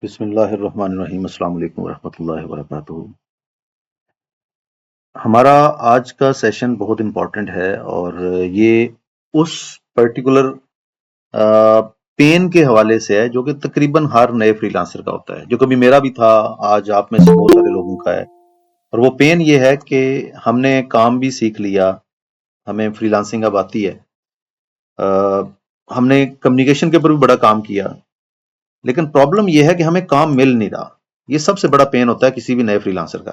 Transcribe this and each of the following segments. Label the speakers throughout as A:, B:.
A: बिस्मिल्लाहिर्रहमानिर्रहीम। अस्सलाम वालेकुम रहमतुल्लाहि व बरकातुहू। हमारा आज का सेशन बहुत इम्पोर्टेंट है और ये उस पर्टिकुलर पेन के हवाले से है जो कि तकरीबन हर नए फ्रीलांसर का होता है, जो कभी मेरा भी था, आज आप में से बहुत सारे लोगों का है। और वो पेन ये है कि हमने काम भी सीख लिया, हमें फ्रीलांसिंग अब आती है, अ, हमने कम्युनिकेशन के ऊपर भी बड़ा काम किया, लेकिन प्रॉब्लम ये है कि हमें काम मिल नहीं रहा। ये सबसे बड़ा पेन होता है किसी भी नए फ्रीलांसर का।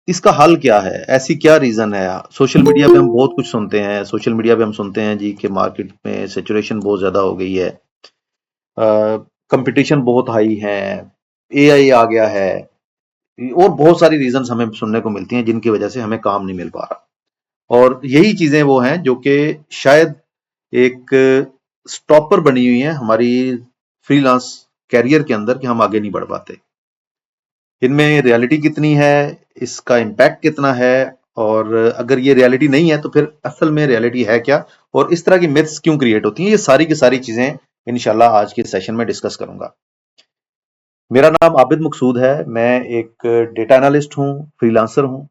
A: इसका हल क्या है? ऐसी क्या रीजन है? सोशल मीडिया पे हम बहुत कुछ सुनते हैं, सोशल मीडिया पे हम सुनते हैं जी कि मार्केट में सैचुरेशन बहुत ज्यादा हो गई है, कंपटीशन बहुत हाई है, एआई आ गया है, और बहुत सारी रीजंस हमें सुनने को मिलती हैं जिनकी वजह से हमें काम नहीं मिल पा रहा। और यही चीजें वो हैं जो कि शायद एक स्टॉपर बनी हुई हैं हमारी फ्रीलांस कैरियर के अंदर, कि हम आगे नहीं बढ़ पाते। इनमें रियलिटी कितनी है, इसका इम्पैक्ट कितना है, और अगर ये रियलिटी नहीं है तो फिर असल में रियलिटी है क्या, और इस तरह की मिथ्स क्यों क्रिएट होती हैं, ये सारी की सारी चीजें इंशाल्लाह आज के सेशन में डिस्कस करूंगा। मेरा नाम आबिद मकसूद है, मैं एक डेटा एनालिस्ट हूँ, फ्रीलांसर हूँ।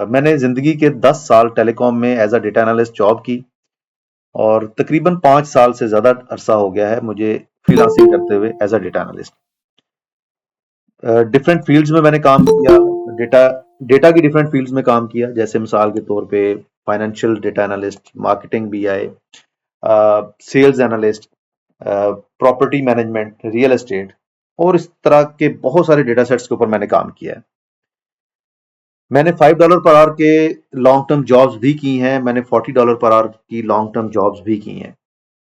A: मैंने जिंदगी के 10 साल टेलीकॉम में as a data analyst job की, और तकरीबन 5 साल से ज्यादा अरसा हो गया है मुझे फ्रीलांसिंग करते हुए as a data analyst. Different fields में मैंने काम किया, डेटा डेटा की डिफरेंट फील्ड्स में काम किया, जैसे मिसाल के तौर पे financial data analyst, marketing BI, sales analyst, property management, real estate, और इस तरह के बहुत सारे डेटा सेट्स के ऊपर मैंने काम किया है। मैंने $5 पर आवर के लॉन्ग टर्म जॉब्स भी की हैं, मैंने $40 पर आवर की लॉन्ग टर्म जॉब्स भी की हैं।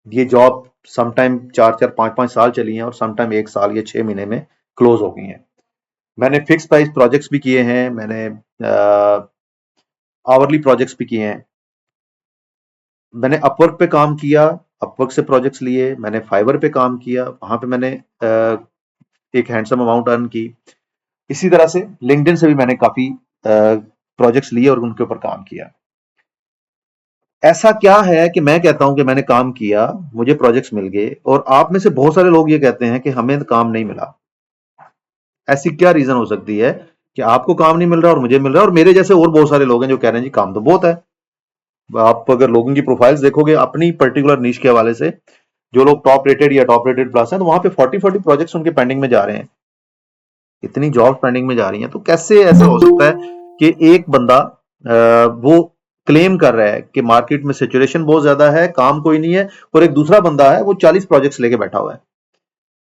A: ये जॉब समटाइम 4-4 5-5 साल चली हैं, और समटाइम 1 साल या 6 महीने में क्लोज हो गई हैं। मैंने फिक्स प्राइस प्रोजेक्ट्स भी किए हैं, मैंने आवरली प्रोजेक्ट्स भी किए हैं। मैंने अपवर्क पे काम किया, अपवर्क से प्रोजेक्ट्स लिए, मैंने फाइवर पे काम किया, वहां पे मैंने एक हैंडसम अमाउंट अर्न की। इसी तरह से लिंक्डइन से भी मैंने काफी प्रोजेक्ट्स लिए और उनके ऊपर काम किया। ऐसा क्या है कि मैं कहता हूं कि मैंने काम किया, मुझे प्रोजेक्ट्स मिल गए, और आप में से बहुत सारे लोग ये कहते हैं कि हमें काम नहीं मिला? ऐसी क्या रीजन हो सकती है कि आपको काम नहीं मिल रहा और मुझे मिल रहा है, और मेरे जैसे और बहुत सारे लोग हैं जो कह रहे हैं जी काम तो बहुत है। आप अगर लोगों की प्रोफाइल्स देखोगे अपनी पर्टिकुलर नीश के हवाले से, जो लोग टॉप रेटेड या टॉप रेटेड प्लस हैं, तो वहां पे 40-40 प्रोजेक्ट्स उनके पेंडिंग में जा रहे हैं, इतनी जॉब पेंडिंग में जा रही हैं। तो कैसे ऐसा हो सकता है कि एक बंदा वो क्लेम कर रहा है कि मार्केट में सिचुएशन बहुत ज्यादा है, काम कोई नहीं है, और एक दूसरा बंदा है वो 40 प्रोजेक्ट्स लेके बैठा हुआ है?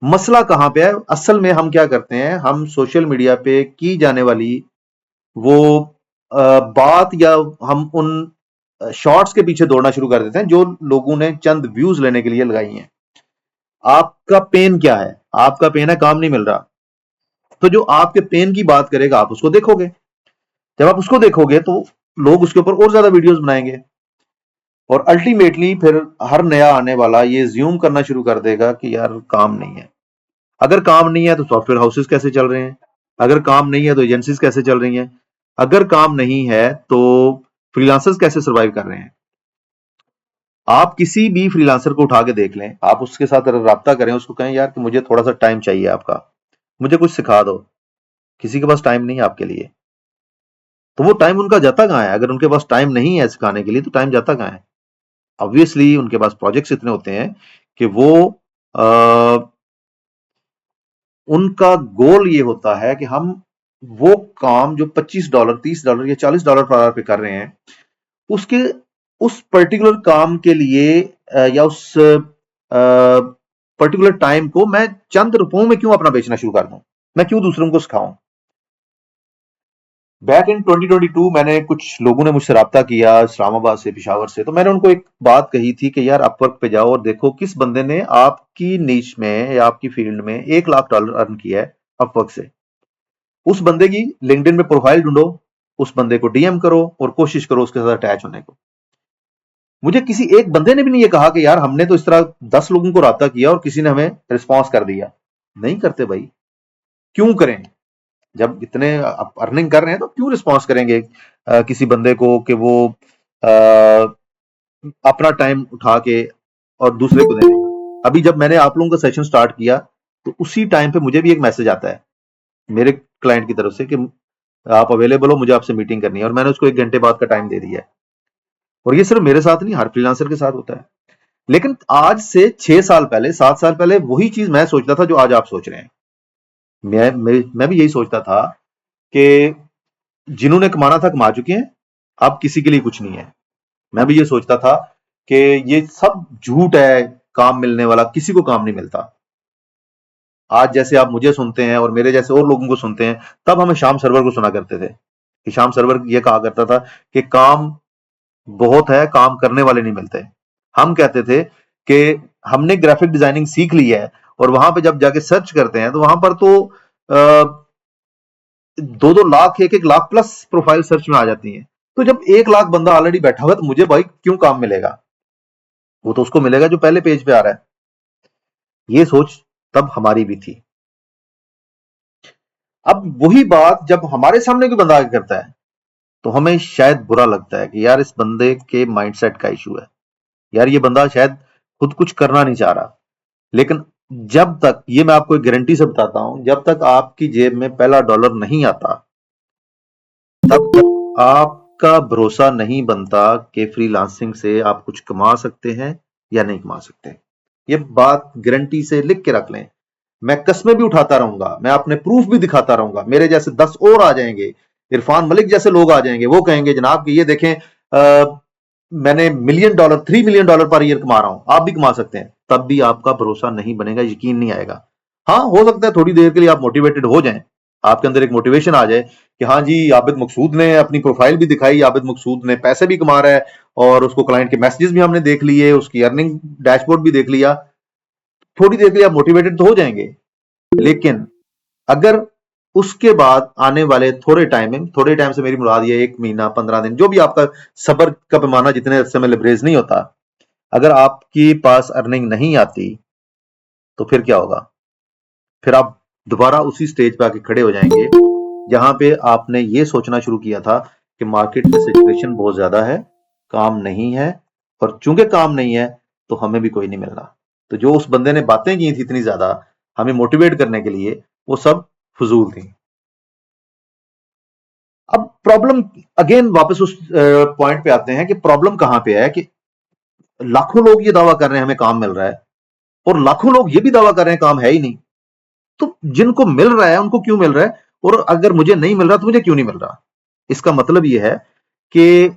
A: मसला कहां पे है? असल में हम क्या करते हैं, हम सोशल मीडिया पे की जाने वाली वो बात, या हम उन शॉर्ट्स के पीछे दौड़ना शुरू कर देते हैं जो लोगों ने चंद व्यूज लेने के लिए लगाई हैं। आपका पेन क्या है? आपका पेन है काम नहीं मिल रहा, तो जो आपके पेन की बात करेगा आप उसको देखोगे। जब आप उसको देखोगे तो लोग उसके ऊपर और ज्यादा वीडियोस बनाएंगे, और अल्टीमेटली फिर हर नया आने वाला ये ज्यूम करना शुरू कर देगा कि यार काम नहीं है। अगर काम नहीं है तो सॉफ्टवेयर हाउसेस कैसे चल रहे हैं? अगर काम नहीं है तो एजेंसीज कैसे चल रही हैं? अगर काम नहीं है तो फ्रीलांसर्स कैसे सर्वाइव कर रहे हैं? आप किसी भी फ्रीलांसर को उठा के देख लें, आप उसके साथ राब्ता करें, उसको कहें यार कि मुझे थोड़ा सा टाइम चाहिए आपका, मुझे कुछ सिखा दो। किसी के पास टाइम नहीं है आपके लिए। तो वो टाइम उनका जाता कहाँ है? अगर उनके पास टाइम नहीं है सिखाने के लिए तो टाइम जाता कहाँ है? ऑब्वियसली उनके पास प्रोजेक्ट्स इतने होते हैं कि वो उनका गोल ये होता है कि हम वो काम जो $25, $30 या $40 पर आवर पे कर रहे हैं, उसके उस पर्टिकुलर काम के लिए या उस पर्टिकुलर टाइम को मैं चंद रुपयों में क्यों अपना बेचना शुरू कर दूं? मैं क्यों दूसरों को सिखाऊं? बैक इन 2022 मैंने, कुछ लोगों ने मुझसे राब्ता किया इस्लामाबाद से, पिशावर से, तो मैंने उनको एक बात कही थी कि यार अपवर्क पे जाओ और देखो किस बंदे ने आपकी नीच में या आपकी फील्ड में $1 लाख अर्न किया है अपवर्क से। उस बंदे की लिंक्डइन में प्रोफाइल ढूंढो, उस बंदे को डीएम करो और कोशिश करो उसके साथ अटैच होने को। मुझे किसी एक बंदे ने भी नहीं ये कहा कि यार हमने तो इस तरह 10 लोगों को राब्ता किया और किसी ने हमें रिस्पॉन्स कर दिया। नहीं करते भाई, क्यों करें? जब इतने अर्निंग कर रहे हैं तो क्यों रिस्पॉन्स करेंगे किसी बंदे को कि वो आ, अपना टाइम उठा के और दूसरे को दे दें? अभी जब मैंने आप लोगों का सेशन स्टार्ट किया, तो उसी टाइम पे मुझे भी एक मैसेज आता है मेरे क्लाइंट की तरफ से कि आप अवेलेबल हो, मुझे आपसे मीटिंग करनी है, और मैंने उसको 1 घंटे बाद का टाइम दे दिया है। और ये सिर्फ मेरे साथ नहीं, हर फ्रीलांसर के साथ होता है। लेकिन आज से 6 साल पहले, 7 साल पहले वही चीज मैं सोचता था जो आज आप सोच रहे हैं। मैं भी यही सोचता था कि जिन्होंने कमाना था कमा चुके हैं, अब किसी के लिए कुछ नहीं है। मैं भी ये सोचता था कि ये सब झूठ है, काम मिलने वाला किसी को काम नहीं मिलता। आज जैसे आप मुझे सुनते हैं और मेरे जैसे और लोगों को सुनते हैं, तब हमें श्याम सरवर को सुना करते थे कि श्याम सरवर ये कहा करता था कि काम बहुत है, काम करने वाले नहीं मिलते। हम कहते थे कि हमने ग्राफिक डिजाइनिंग सीख ली है, और वहां पे जब जाके सर्च करते हैं तो वहां पर तो 2-2 lakh, 1-1 lakh plus profile search में आ जाती हैं। तो जब 1 लाख बंदा ऑलरेडी बैठा हुआ है, तो मुझे भाई क्यों काम मिलेगा? वो तो उसको मिलेगा जो पहले पेज पे आ रहा है। ये सोच तब हमारी भी थी। अब वही बात जब हमारे सामने कोई बंदा आके करता है, तो हमें शायद बुरा लगता है कि यार इस बंदे के माइंडसेट का इशू है, यार ये बंदा शायद खुद कुछ करना नहीं चाह रहा। लेकिन जब तक, ये मैं आपको एक गारंटी से बताता हूं, जब तक आपकी जेब में पहला डॉलर नहीं आता, तब तक आपका भरोसा नहीं बनता कि फ्रीलांसिंग से आप कुछ कमा सकते हैं या नहीं कमा सकते। ये बात गारंटी से लिख के रख लें। मैं कस्में भी उठाता रहूंगा, मैं अपने प्रूफ भी दिखाता रहूंगा, मेरे जैसे 10 और आ जाएंगे, इरफान मलिक जैसे लोग आ जाएंगे, वो कहेंगे जनाब कि ये देखें, मैंने $1 million, $3 million पर ईयर कमा रहा हूं, आप भी कमा सकते हैं। तब भी आपका भरोसा नहीं बनेगा, यकीन नहीं आएगा। हाँ, हो सकता है थोड़ी देर के लिए आप मोटिवेटेड हो जाएं, आपके अंदर एक मोटिवेशन आ जाए कि हाँ जी, आबिद मकसूद ने अपनी प्रोफाइल भी दिखाई, आबिद मकसूद ने पैसे भी कमा रहा है, और उसको क्लाइंट के मैसेजेस भी हमने देख लिए, उसकी अर्निंग डैशबोर्ड भी देख लिया। थोड़ी देर के लिए आप मोटिवेटेड तो हो जाएंगे। लेकिन अगर उसके बाद आने वाले थोड़े टाइम से मेरी मुराद ये 1 महीना, 15 दिन, जो भी आपका सब्र का पैमाना जितने समय लिबरेज नहीं होता, अगर आपके पास अर्निंग नहीं आती, तो फिर क्या होगा? फिर आप दोबारा उसी स्टेज पे आके खड़े हो जाएंगे जहां पे आपने ये सोचना शुरू किया था कि मार्केट में सिचुएशन बहुत ज्यादा है, काम नहीं है, और चूंकि काम नहीं है तो हमें भी कोई नहीं मिल रहा। तो जो उस बंदे ने बातें की थी इतनी ज्यादा हमें मोटिवेट करने के लिए, वो सब फजूल थी। अब प्रॉब्लम, अगेन वापस उस पॉइंट पे आते हैं कि प्रॉब्लम कहां पे है कि लाखों लोग ये दावा कर रहे हैं हमें काम मिल रहा है, और लाखों लोग ये भी दावा कर रहे हैं काम है ही नहीं। तो जिनको मिल रहा है उनको क्यों मिल रहा है, और अगर मुझे नहीं मिल रहा तो मुझे क्यों नहीं मिल रहा? इसका मतलब ये है कि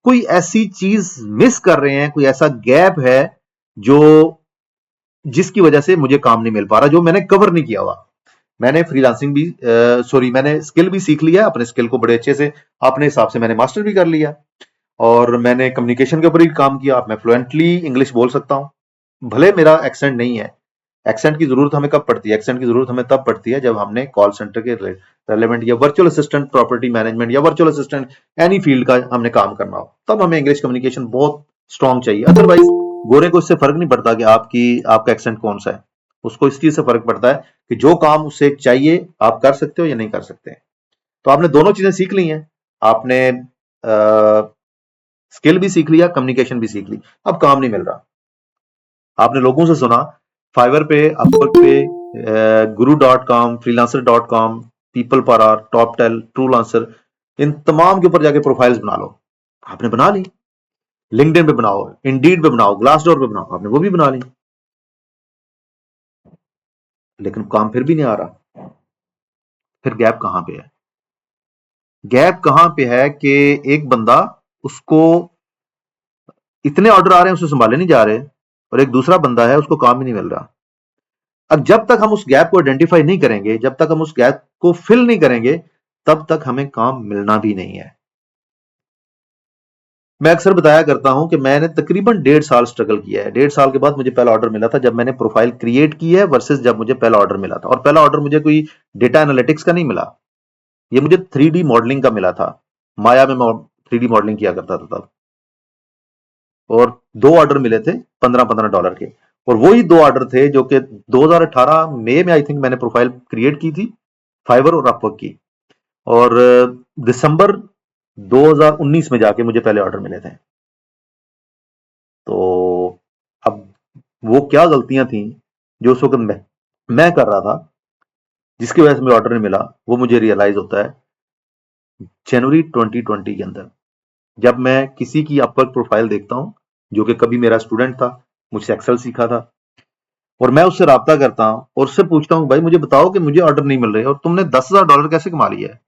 A: कोई ऐसी चीज मिस कर रहे हैं, कोई ऐसा गैप है जो, जिसकी वजह से मुझे काम नहीं मिल पा रहा, जो मैंने कवर नहीं किया हुआ। मैंने फ्रीलांसिंग भी, सॉरी, मैंने स्किल भी सीख लिया, अपने स्किल को बड़े अच्छे से अपने हिसाब से मैंने मास्टर भी कर लिया, और मैंने कम्युनिकेशन के ऊपर भी काम किया। मैं फ्लुएंटली इंग्लिश बोल सकता हूँ, भले मेरा एक्सेंट नहीं है। एक्सेंट की जरूरत हमें कब पड़ती है? एक्सेंट की जरूरत हमें तब पड़ती है जब हमने कॉल सेंटर के रेलेवेंट या वर्चुअल असिस्टेंट प्रॉपर्टी मैनेजमेंट या वर्चुअल असिस्टेंट एनी फील्ड का हमने काम करना हो, तब हमें इंग्लिश कम्युनिकेशन बहुत स्ट्रांग चाहिए। अदरवाइज गोरे को इससे फर्क नहीं पड़ता कि आपका एक्सेंट कौन सा है। उसको इस चीज से फर्क पड़ता है कि जो काम उससे चाहिए आप कर सकते हो या नहीं कर सकते। तो आपने दोनों चीजें सीख ली हैं, आपने स्किल भी सीख लिया, कम्युनिकेशन भी सीख ली, अब काम नहीं मिल रहा। आपने लोगों से सुना फाइवर पे, अपवर्क पे, गुरु.com, freelancer.com, people per hour, Toptal, Truelancer, इन तमाम के ऊपर जाके प्रोफाइल्स बना लो। आपने बना ली। लिंक्डइन पे बनाओ, इंडीड पे बनाओ, ग्लासडोर पे बनाओ, आपने वो भी बना ली। लेकिन काम फिर भी नहीं आ रहा। फिर गैप कहां पे है? गैप कहां पे है कि एक बंदा, उसको इतने ऑर्डर आ रहे हैं, उसे संभाले नहीं जा रहे, और एक दूसरा बंदा है उसको काम ही नहीं मिल रहा। अब जब तक हम उस गैप को आइडेंटिफाई नहीं करेंगे, जब तक हम उस गैप को फिल नहीं करेंगे, तब तक हमें काम मिलना भी नहीं है। मैं अक्सर बताया करता हूं कि मैंने तकरीबन 1.5 साल स्ट्रगल किया है। 1.5 साल के बाद मुझे पहला ऑर्डर मिला था, जब मैंने प्रोफाइल क्रिएट की है, वर्सेस जब मुझे पहला ऑर्डर मिला था। और पहला ऑर्डर मुझे कोई डेटा एनालिटिक्स का नहीं मिला, ये मुझे 3D मॉडलिंग का मिला था। माया में मैं 3D मॉडलिंग किया करता था तब, और 2 ऑर्डर मिले थे $15-15 के। और वही 2 ऑर्डर थे जो कि 2018 मई में आई थिंक मैंने प्रोफाइल क्रिएट की थी, फाइवर और अपवर्क की, और दिसंबर 2019 में जाके मुझे पहले ऑर्डर मिले थे। तो अब वो क्या गलतियां थी जो उस वक्त मैं कर रहा था, जिसकी वजह से मुझे ऑर्डर नहीं मिला, वो मुझे रियलाइज होता है जनवरी 2020 के अंदर, जब मैं किसी की अपवर्क प्रोफाइल देखता हूं, जो कि कभी मेरा स्टूडेंट था, मुझसे एक्सेल सीखा था, और मैं उससे राब्ता करता हूं और उससे पूछता हूं, भाई मुझे बताओ कि मुझे ऑर्डर नहीं मिल रहे और तुमने $10,000 कैसे कमा लिया है।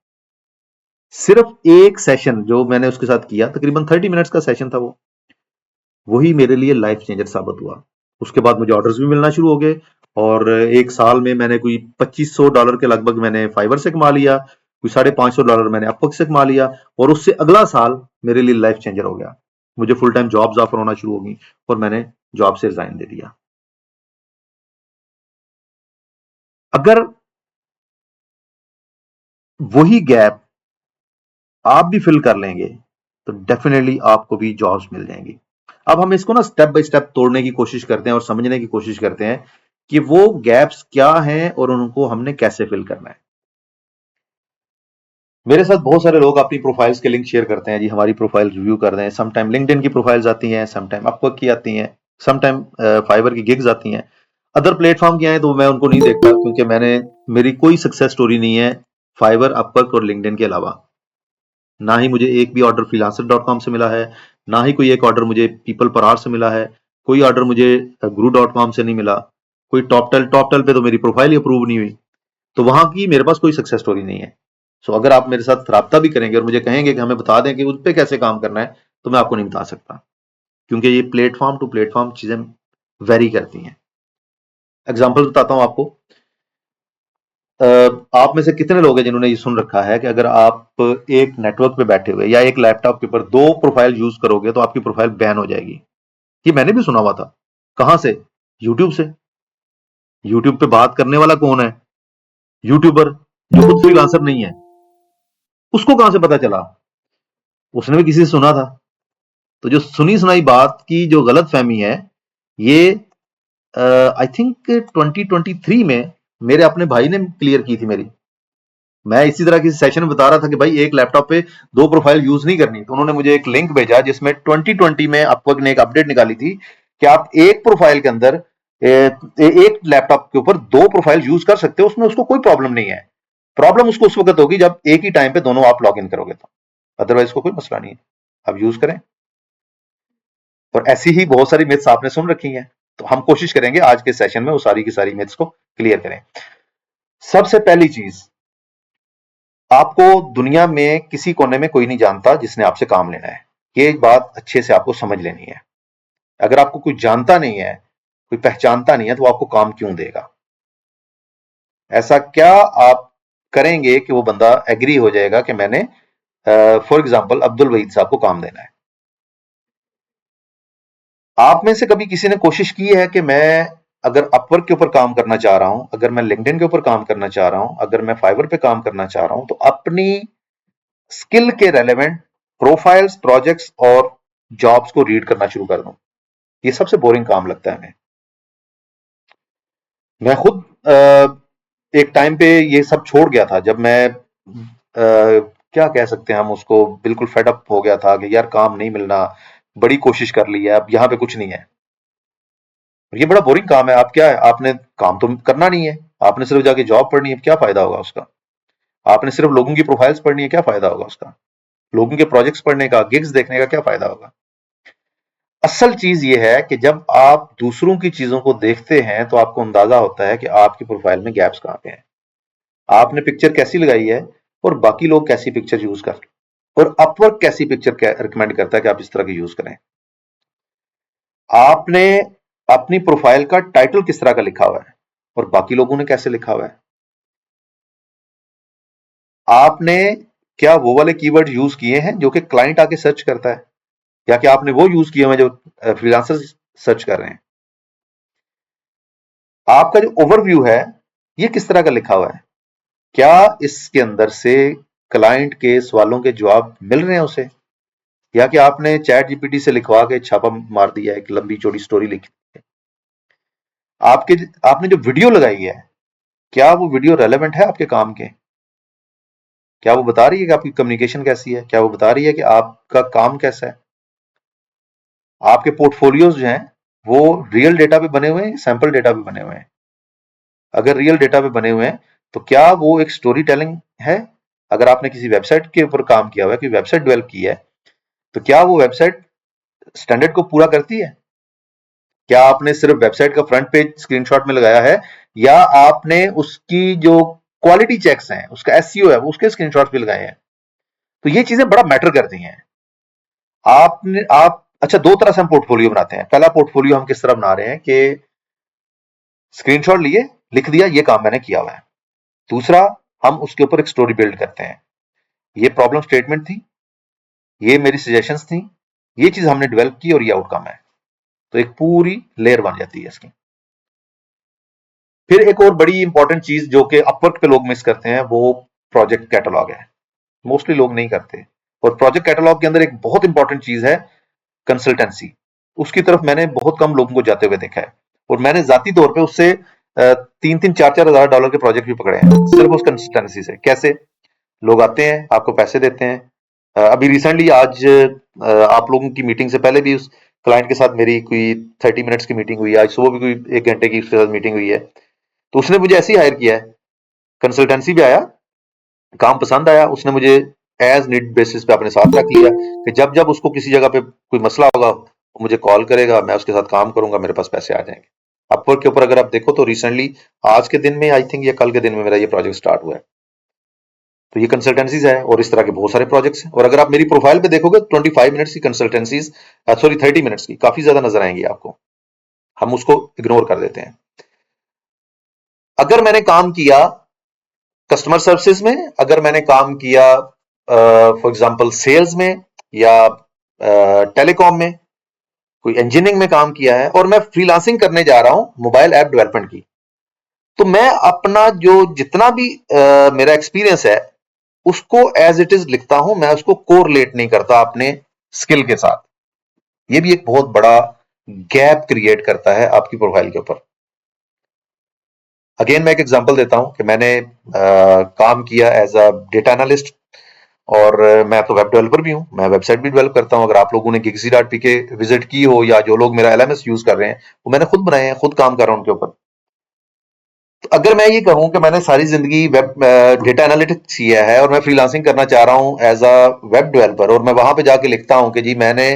A: सिर्फ एक सेशन जो मैंने उसके साथ किया, तकरीबन 30 मिनट्स का सेशन था वो, वही मेरे लिए लाइफ चेंजर साबित हुआ। उसके बाद मुझे ऑर्डर्स भी मिलना शुरू हो गए, और एक साल में मैंने कोई $2,500 के लगभग मैंने फाइवर से कमा लिया, कोई $550 मैंने अपवर्क से कमा लिया, और उससे अगला साल मेरे लिए लाइफ चेंजर हो गया। मुझे फुल टाइम जॉब्स ऑफर होना शुरू हो गई और मैंने जॉब से रिजाइन दे दिया। अगर वही गैप आप भी फिल कर लेंगे तो डेफिनेटली आपको भी जॉब्स मिल जाएंगी। अब हम इसको ना स्टेप बाय स्टेप तोड़ने की कोशिश करते हैं और समझने की कोशिश करते हैं कि वो गैप्स क्या हैं और उनको हमने कैसे फिल करना है। मेरे साथ बहुत सारे लोग अपनी प्रोफाइल्स के लिंक शेयर करते हैं, जी हमारी प्रोफाइल रिव्यू कर दें। सम टाइम लिंक्डइन की प्रोफाइल्स आती हैं, सम टाइम अपवर्क की आती हैं, सम टाइम फाइवर की गिग्स आती हैं। अदर प्लेटफॉर्म की आए तो मैं उनको नहीं देखता, क्योंकि मेरी कोई सक्सेस स्टोरी नहीं है फाइवर, अपवर्क और लिंक्डइन के अलावा। ना ही मुझे एक भी ऑर्डर freelancer.com से मिला है, ना ही कोई एक ऑर्डर मुझे पीपल पर आवर से मिला है, कोई ऑर्डर मुझे guru.com से नहीं मिला, कोई टॉप टेल पे तो मेरी प्रोफाइल ही अप्रूव नहीं हुई। तो वहां की मेरे पास कोई सक्सेस स्टोरी नहीं है। सो अगर आप मेरे साथ राब्ता भी करेंगे और मुझे कहेंगे कि हमें बता दें कि उस पर कैसे काम करना है, तो मैं आपको नहीं बता सकता, क्योंकि ये प्लेटफॉर्म टू प्लेटफॉर्म चीजें वेरी करती हैं। एग्जाम्पल बताता हूँ आपको। अ, आप में से कितने लोग हैं जिन्होंने ये सुन रखा है कि अगर आप एक नेटवर्क पे बैठे हुए या एक लैपटॉप के ऊपर दो प्रोफाइल यूज करोगे तो आपकी प्रोफाइल बैन हो जाएगी। ये मैंने भी सुना हुआ था। कहां से? यूट्यूब से। यूट्यूब पे बात करने वाला कौन है? यूट्यूबर, जो खुद फ्रीलांसर नहीं है। उसको कहां से पता चला? उसने भी किसी से सुना था। तो जो सुनी सुनाई बात की जो गलत फहमी है, ये आई थिंक 2023 में मेरे अपने भाई ने क्लियर की थी मेरी। मैं इसी तरह किसी सेशन में बता रहा था कि भाई एक लैपटॉप पे दो प्रोफाइल यूज नहीं करनी, तो उन्होंने मुझे एक लिंक भेजा जिसमें 2020 में अपवर्क ने एक अपडेट निकाली थी कि आप एक प्रोफाइल के अंदर एक लैपटॉप के ऊपर दो प्रोफाइल यूज कर सकते हो, उसमें उसको कोई प्रॉब्लम नहीं है। प्रॉब्लम उसको उस वक्त होगी जब एक ही टाइम पे दोनों आप लॉग इन करोगे, तो अदरवाइज को कोई मसला नहीं है, आप यूज करें। और ऐसी ही बहुत सारी मिथ्स आपने सुन रखी हैं, तो हम कोशिश करेंगे आज के सेशन में वो सारी की सारी मिथ्स को क्लियर करें। सबसे पहली चीज, आपको दुनिया में किसी कोने में कोई नहीं जानता जिसने आपसे काम लेना है। ये एक बात अच्छे से आपको समझ लेनी है। अगर आपको कोई जानता नहीं है, कोई पहचानता नहीं है, तो आपको काम क्यों देगा? ऐसा क्या आप करेंगे कि वो बंदा एग्री हो जाएगा कि मैंने फॉर एग्जाम्पल अब्दुल वहीद साहब को काम देना है? आप में से कभी किसी ने कोशिश की है कि मैं अगर अपवर्क के ऊपर काम करना चाह रहा हूं, अगर मैं लिंक्डइन के ऊपर काम करना चाह रहा हूं, अगर मैं फाइवर पे काम करना चाह रहा हूं, तो अपनी स्किल के रेलेवेंट प्रोफाइल्स, प्रोजेक्ट्स और जॉब्स को रीड करना शुरू कर दूं? ये सबसे बोरिंग काम लगता है हमें। मैं खुद एक टाइम पे ये सब छोड़ गया था, जब मैं क्या कह सकते हैं हम उसको, बिल्कुल फेडअप हो गया था कि यार काम नहीं मिलना, बड़ी कोशिश कर ली है, अब यहाँ पे कुछ नहीं है। ये बड़ा बोरिंग काम है। आप क्या है, आपने काम तो करना नहीं है, आपने सिर्फ जाके जॉब पढ़नी है, क्या फायदा होगा उसका? आपने सिर्फ लोगों की प्रोफाइल्स पढ़नी है, क्या फायदा होगा उसका? लोगों के प्रोजेक्ट्स पढ़ने का, गिग्स देखने का क्या फायदा होगा? असल चीज ये है कि जब आप दूसरों की चीजों को देखते हैं तो आपको अंदाजा होता है कि आपकी प्रोफाइल में गैप्स कहां पे हैं, आपने पिक्चर कैसी लगाई है और बाकी लोग कैसी पिक्चर यूज कर रहे हैं, और अपवर्क कैसी पिक्चर रिकमेंड करता है कि आप इस तरह की यूज करें। आपने अपनी प्रोफाइल का टाइटल किस तरह का लिखा हुआ है और बाकी लोगों ने कैसे लिखा हुआ है? आपने क्या वो वाले कीवर्ड यूज किए हैं जो कि क्लाइंट आके सर्च करता है, या कि आपने वो यूज किए हैं जो फ्रीलांसर सर्च कर रहे हैं? आपका जो ओवरव्यू है, ये किस तरह का लिखा हुआ है? क्या इसके अंदर से क्लाइंट के सवालों के जवाब मिल रहे हैं उसे, या कि आपने चैट जीपीटी से लिखवा के छापा मार दिया, एक लंबी चौड़ी स्टोरी लिखी है? आपके आपने जो वीडियो लगाई है, क्या वो वीडियो रेलेवेंट है आपके काम के? क्या वो बता रही है कि आपकी कम्युनिकेशन कैसी है? क्या वो बता रही है कि आपका काम कैसा है? आपके पोर्टफोलियोज जो हैं वो रियल डेटा पे बने हुए हैं, सैंपल डेटा पे बने हुए हैं? अगर रियल डेटा पे बने हुए हैं तो क्या वो एक स्टोरी टेलिंग है? अगर आपने किसी वेबसाइट के ऊपर काम किया हुआ है, कोई वेबसाइट डेवलप की है, तो क्या वो वेबसाइट स्टैंडर्ड को पूरा करती है? क्या आपने सिर्फ वेबसाइट का फ्रंट पेज स्क्रीनशॉट में लगाया है, या आपने उसकी जो क्वालिटी चेक्स हैं, उसका एसईओ है, वो उसके स्क्रीनशॉट भी लगाए हैं? तो ये चीजें बड़ा मैटर करती हैं। आप अच्छा, दो तरह से हम पोर्टफोलियो बनाते हैं। पहला पोर्टफोलियो हम किस तरह बना रहे हैं कि स्क्रीनशॉट लिए, लिख दिया ये काम मैंने किया हुआ है। दूसरा, हम उसके ऊपर एक स्टोरी बिल्ड करते हैं। ये प्रॉब्लम स्टेटमेंट थी, ये मेरी सजेशंस थी, ये चीज हमने डेवलप की और ये आउटकम है। तो एक पूरी लेयर बन जाती है इसकी। फिर एक और बड़ी इंपॉर्टेंट चीज जो कि अपवर्क पे लोग मिस करते हैं, वो प्रोजेक्ट कैटलॉग है। मोस्टली लोग नहीं करते। और प्रोजेक्ट कैटलॉग के अंदर एक बहुत इंपॉर्टेंट चीज है कंसल्टेंसी। उसकी तरफ मैंने बहुत कम लोगों को जाते हुए देखा है, और मैंने जाती तौर पे उससे 3-3, 4-4 हज़ार डॉलर के प्रोजेक्ट भी पकड़े हैं सिर्फ उस कंसल्टेंसी से। कैसे? लोग आते हैं, आपको पैसे देते हैं। अभी रिसेंटली आज आप लोगों की मीटिंग से पहले भी उस क्लाइंट के साथ मेरी कोई 30 मिनट्स की मीटिंग हुई है। आज सुबह भी कोई 1 घंटे की उसके साथ मीटिंग हुई है। तो उसने मुझे ऐसे ही हायर किया है, कंसल्टेंसी भी आया, काम पसंद आया, उसने मुझे एज नीड बेसिस पे अपने साथ रख लिया कि जब जब उसको किसी जगह पे कोई मसला होगा वो मुझे कॉल करेगा, मैं उसके साथ काम करूंगा, मेरे पास पैसे आ जाएंगे। अपवर्क के ऊपर अगर आप देखो तो रिसेंटली आज के दिन में, आई थिंक, या कल के दिन में मेरा ये प्रोजेक्ट स्टार्ट हुआ है। तो ये कंसल्टेंसीज है और इस तरह के बहुत सारे प्रोजेक्ट्स हैं। और अगर आप मेरी प्रोफाइल पे देखोगे 25 मिनट्स की कंसल्टेंसीज, सॉरी 30 मिनट्स की, काफी ज्यादा नजर आएंगी आपको। हम उसको इग्नोर कर देते हैं। अगर मैंने काम किया कस्टमर सर्विसेज में, अगर मैंने काम किया फॉर एग्जांपल सेल्स में, या टेलीकॉम में, कोई इंजीनियरिंग में काम किया है, और मैं फ्रीलांसिंग करने जा रहा हूं मोबाइल ऐप डेवलपमेंट की, तो मैं अपना जो जितना भी मेरा एक्सपीरियंस है उसको एज इट इज लिखता हूं। मैं उसको कोरिलेट नहीं करता अपने स्किल के साथ। ये भी एक बहुत बड़ा गैप क्रिएट करता है आपकी प्रोफाइल के ऊपर। अगेन मैं एक एग्जांपल देता हूं कि मैंने काम किया एज अ डेटा एनालिस्ट, और मैं तो वेब डेवलपर भी हूं, मैं वेबसाइट भी डेवलप करता हूं। अगर आप लोगों ने gigsy.pk विजिट की हो, या जो लोग मेरा एलएमएस यूज कर रहे हैं, वो मैंने खुद बनाए हैं, खुद काम कर रहा हूं उनके ऊपर। तो अगर मैं ये कहूं कि मैंने सारी जिंदगी वेब डेटा एनालिटिक्स किया है और मैं फ्रीलांसिंग करना चाह रहा हूं एज अ वेब डेवलपर, और मैं वहां पे जाके लिखता हूं कि जी मैंने,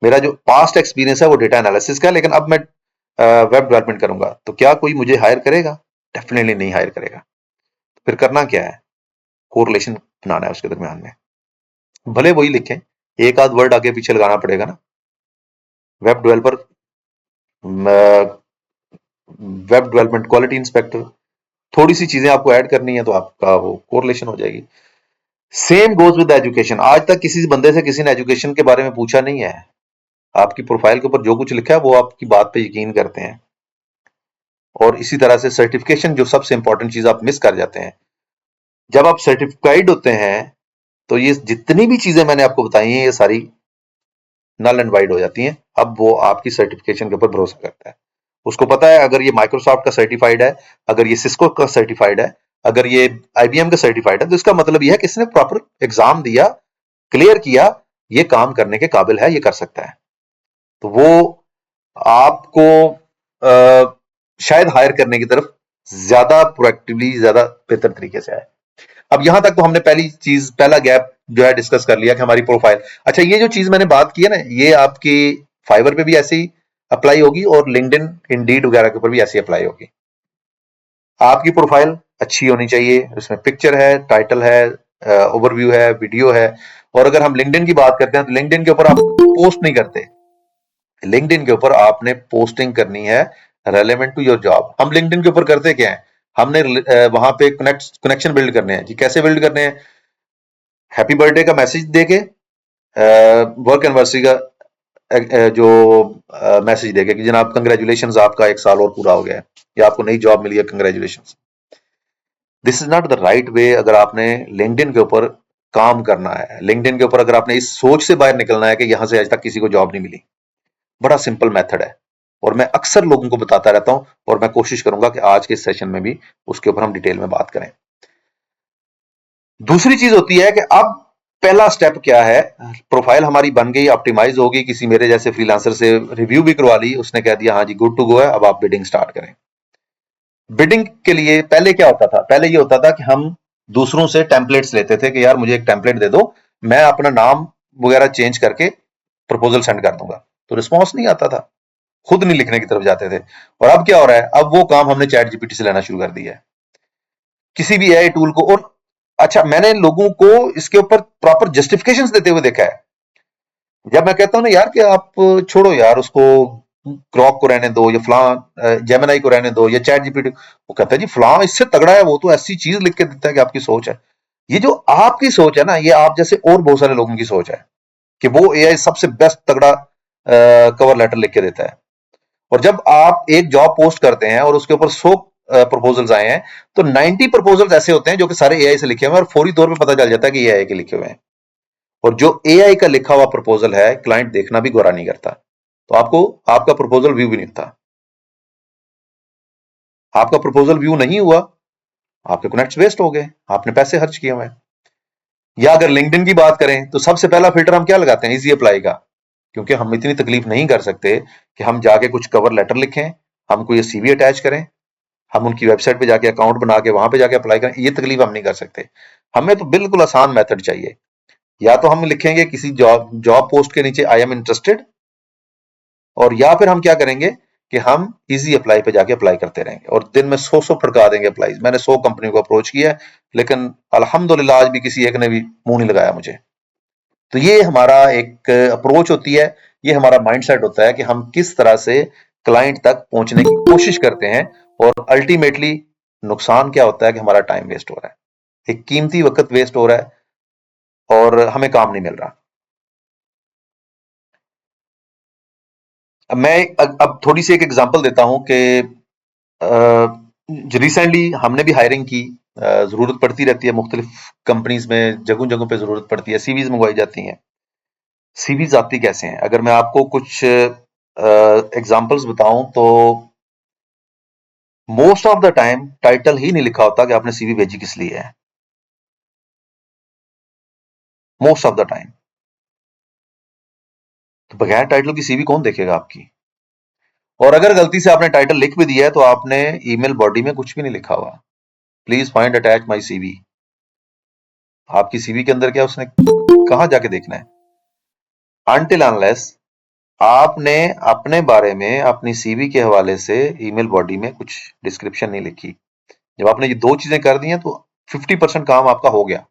A: मेरा जो पास्ट एक्सपीरियंस है वो डेटा एनालिसिस का है, लेकिन अब मैं वेब डेवलपमेंट करूंगा, तो क्या कोई मुझे हायर करेगा? डेफिनेटली नहीं हायर करेगा। फिर करना क्या है? कोरिलेशन बनाना है उसके दरमियान में। भले वही लिखें, एक आध वर्ड आगे पीछे लगाना पड़ेगा ना। Web developer, web development quality inspector, थोड़ी सी चीजें आपको ऐड करनी है तो आपका वो कोरिलेशन हो जाएगी। Same goes with education. आज तक किसी बंदे से किसी ने एजुकेशन के बारे में पूछा नहीं है। आपकी प्रोफाइल के ऊपर जो कुछ लिखा है वो आपकी बात पे यकीन करते हैं। और इसी तरह से सर्टिफिकेशन, जो सबसे इंपॉर्टेंट चीज आप मिस कर जाते हैं। जब आप सर्टिफाइड होते हैं तो ये जितनी भी चीजें मैंने आपको बताई हैं, ये सारी नल एंड वाइड हो जाती हैं। अब वो आपकी सर्टिफिकेशन के ऊपर भरोसा करता है। उसको पता है अगर ये माइक्रोसॉफ्ट का सर्टिफाइड है, अगर ये सिस्को का सर्टिफाइड है, अगर ये आईबीएम का सर्टिफाइड है, तो इसका मतलब यह है कि इसने प्रॉपर एग्जाम दिया, क्लियर किया, ये काम करने के काबिल है, ये कर सकता है। तो वो आपको शायद हायर करने की तरफ ज्यादा प्रोएक्टिवली, ज्यादा बेहतर तरीके से आए। अब यहां तक तो हमने पहली चीज, पहला गैप जो है डिस्कस कर लिया कि हमारी प्रोफाइल। अच्छा, ये जो चीज मैंने बात की है ना, ये आपकी फाइवर पे भी ऐसे ही अप्लाई होगी, और लिंक्डइन, इंडीड वगैरह के ऊपर भी ऐसी अप्लाई होगी। आपकी प्रोफाइल अच्छी होनी चाहिए, उसमें पिक्चर है, टाइटल है, ओवरव्यू है, वीडियो है। और अगर हम लिंक्डइन की बात करते हैं तो लिंक्डइन के ऊपर आप पोस्ट नहीं करते। लिंक्डइन के ऊपर आपने पोस्टिंग करनी है रेलेवेंट टू योर जॉब। हम लिंक्डइन के ऊपर करते क्या है, हमने वहां पे कनेक्शन बिल्ड करने हैं जी। कैसे बिल्ड करने हैं? हैप्पी बर्थडे का मैसेज देके, वर्क एनिवर्सरी का जो मैसेज देके कि जनाब कंग्रेचुलेशन, आपका 1 साल और पूरा हो गया है, या आपको नई जॉब मिली है, congratulation. This is not the right way. अगर आपने लिंक्डइन के ऊपर काम करना है, लिंक्डइन के ऊपर अगर आपने इस सोच से बाहर निकलना है कि यहां से आज तक किसी को जॉब नहीं मिली, बड़ा सिंपल मेथड है, और मैं अक्सर लोगों को बताता रहता हूं, और मैं कोशिश करूंगा कि आज के इस सेशन में भी उसके ऊपर हम डिटेल में बात करें। दूसरी चीज होती है कि अब पहला स्टेप क्या है? प्रोफाइल हमारी बन गई, ऑप्टिमाइज होगी, किसी मेरे जैसे फ्रीलांसर से रिव्यू भी करवा ली, उसने कह दिया हाँ जी गुड टू गो है, अब आप बिडिंग स्टार्ट करें। बिडिंग के लिए पहले क्या होता था, पहले ये होता था कि हम दूसरों से टेम्पलेट्स लेते थे कि यार मुझे एक टेम्पलेट दे दो, मैं अपना नाम वगैरह चेंज करके प्रपोजल सेंड कर दूंगा, तो रिस्पॉन्स नहीं आता था, खुद नहीं लिखने की तरफ जाते थे। और अब क्या हो रहा है, अब वो काम हमने चैट जीपीटी से लेना शुरू कर दिया है, किसी भी एआई टूल को। और अच्छा, मैंने लोगों को इसके ऊपर प्रॉपर जस्टिफिकेशंस देते हुए देखा है। जब मैं कहता हूँ ना यार कि आप छोड़ो यार उसको, ग्रॉक को रहने दो या फलां जेमिनाई को रहने दो या चैट जीपीटी, वो कहता है जी फलां इससे तगड़ा है, वो तो ऐसी चीज लिख के देता है कि आपकी सोच है। ये जो आपकी सोच है ना, ये आप जैसे और बहुत सारे लोगों की सोच है कि वो एआई सबसे बेस्ट तगड़ा कवर लेटर लिख के देता है। और जब आप एक जॉब पोस्ट करते हैं और उसके ऊपर 100 प्रपोजल्स आए हैं, तो 90 प्रपोजल्स ऐसे होते हैं जो कि सारे एआई से लिखे हुए हैं, और फौरी तौर पे पता चल जाता है कि ये एआई के लिखे हुए हैं। और जो एआई का लिखा हुआ प्रपोजल है, क्लाइंट देखना भी गौरा नहीं करता, तो आपको आपका प्रपोजल व्यू भी नहीं होता। आपका प्रपोजल व्यू नहीं हुआ, आपके कनेक्ट्स वेस्ट हो गए, आपने पैसे खर्च किए हुए हैं। या अगर लिंक्डइन की बात करें, तो सबसे पहला फिल्टर हम क्या लगाते हैं, इजी अप्लाई का, क्योंकि हम इतनी तकलीफ नहीं कर सकते कि हम जाके कुछ कवर लेटर लिखें, हम कोई सीवी अटैच करें, हम उनकी वेबसाइट पे जाके अकाउंट बना के वहां पे जाके अप्लाई करें, ये तकलीफ हम नहीं कर सकते। हमें तो बिल्कुल आसान मेथड चाहिए। या तो हम लिखेंगे किसी जॉब जॉब पोस्ट के नीचे आई एम इंटरेस्टेड, और या फिर हम क्या करेंगे कि हम इजी अप्लाई पे जाके अप्लाई करते रहेंगे, और दिन में 100 फड़का देंगे अप्लाई। मैंने 100 कंपनी को अप्रोच किया है, लेकिन अल्हम्दुलिल्लाह आज भी किसी एक ने भी मुंह नहीं लगाया मुझे। तो ये हमारा एक अप्रोच होती है, ये हमारा माइंडसेट होता है कि हम किस तरह से क्लाइंट तक पहुंचने की कोशिश करते हैं। और अल्टीमेटली नुकसान क्या होता है कि हमारा टाइम वेस्ट हो रहा है, एक कीमती वक्त वेस्ट हो रहा है, और हमें काम नहीं मिल रहा। अब मैं अब थोड़ी सी एक एग्जांपल देता हूं कि रिसेंटली हमने भी हायरिंग की। जरूरत पड़ती रहती है मुख्तलिफ कंपनीज में, जगह जगहों पे जरूरत पड़ती है, सीवीज मंगवाई जाती हैं। सीवीज आती कैसे हैं, अगर मैं आपको कुछ एग्जांपल्स बताऊं तो most of the time title ही नहीं लिखा होता कि आपने सीवी भेजी किस लिए है, मोस्ट ऑफ द टाइम। तो बगैर टाइटल की सीवी कौन देखेगा आपकी। और अगर गलती से आपने टाइटल लिख भी दिया है, तो आपने ईमेल बॉडी में कुछ भी नहीं लिखा हुआ, please find attach my CV. आपकी सीवी के अंदर क्या उसने कहां जाके देखना है, अनटिल अनलेस आपने अपने बारे में अपनी सीवी के हवाले से ईमेल बॉडी में कुछ डिस्क्रिप्शन नहीं लिखी। जब आपने ये दो चीजें कर दी हैं, तो 50% काम आपका हो गया।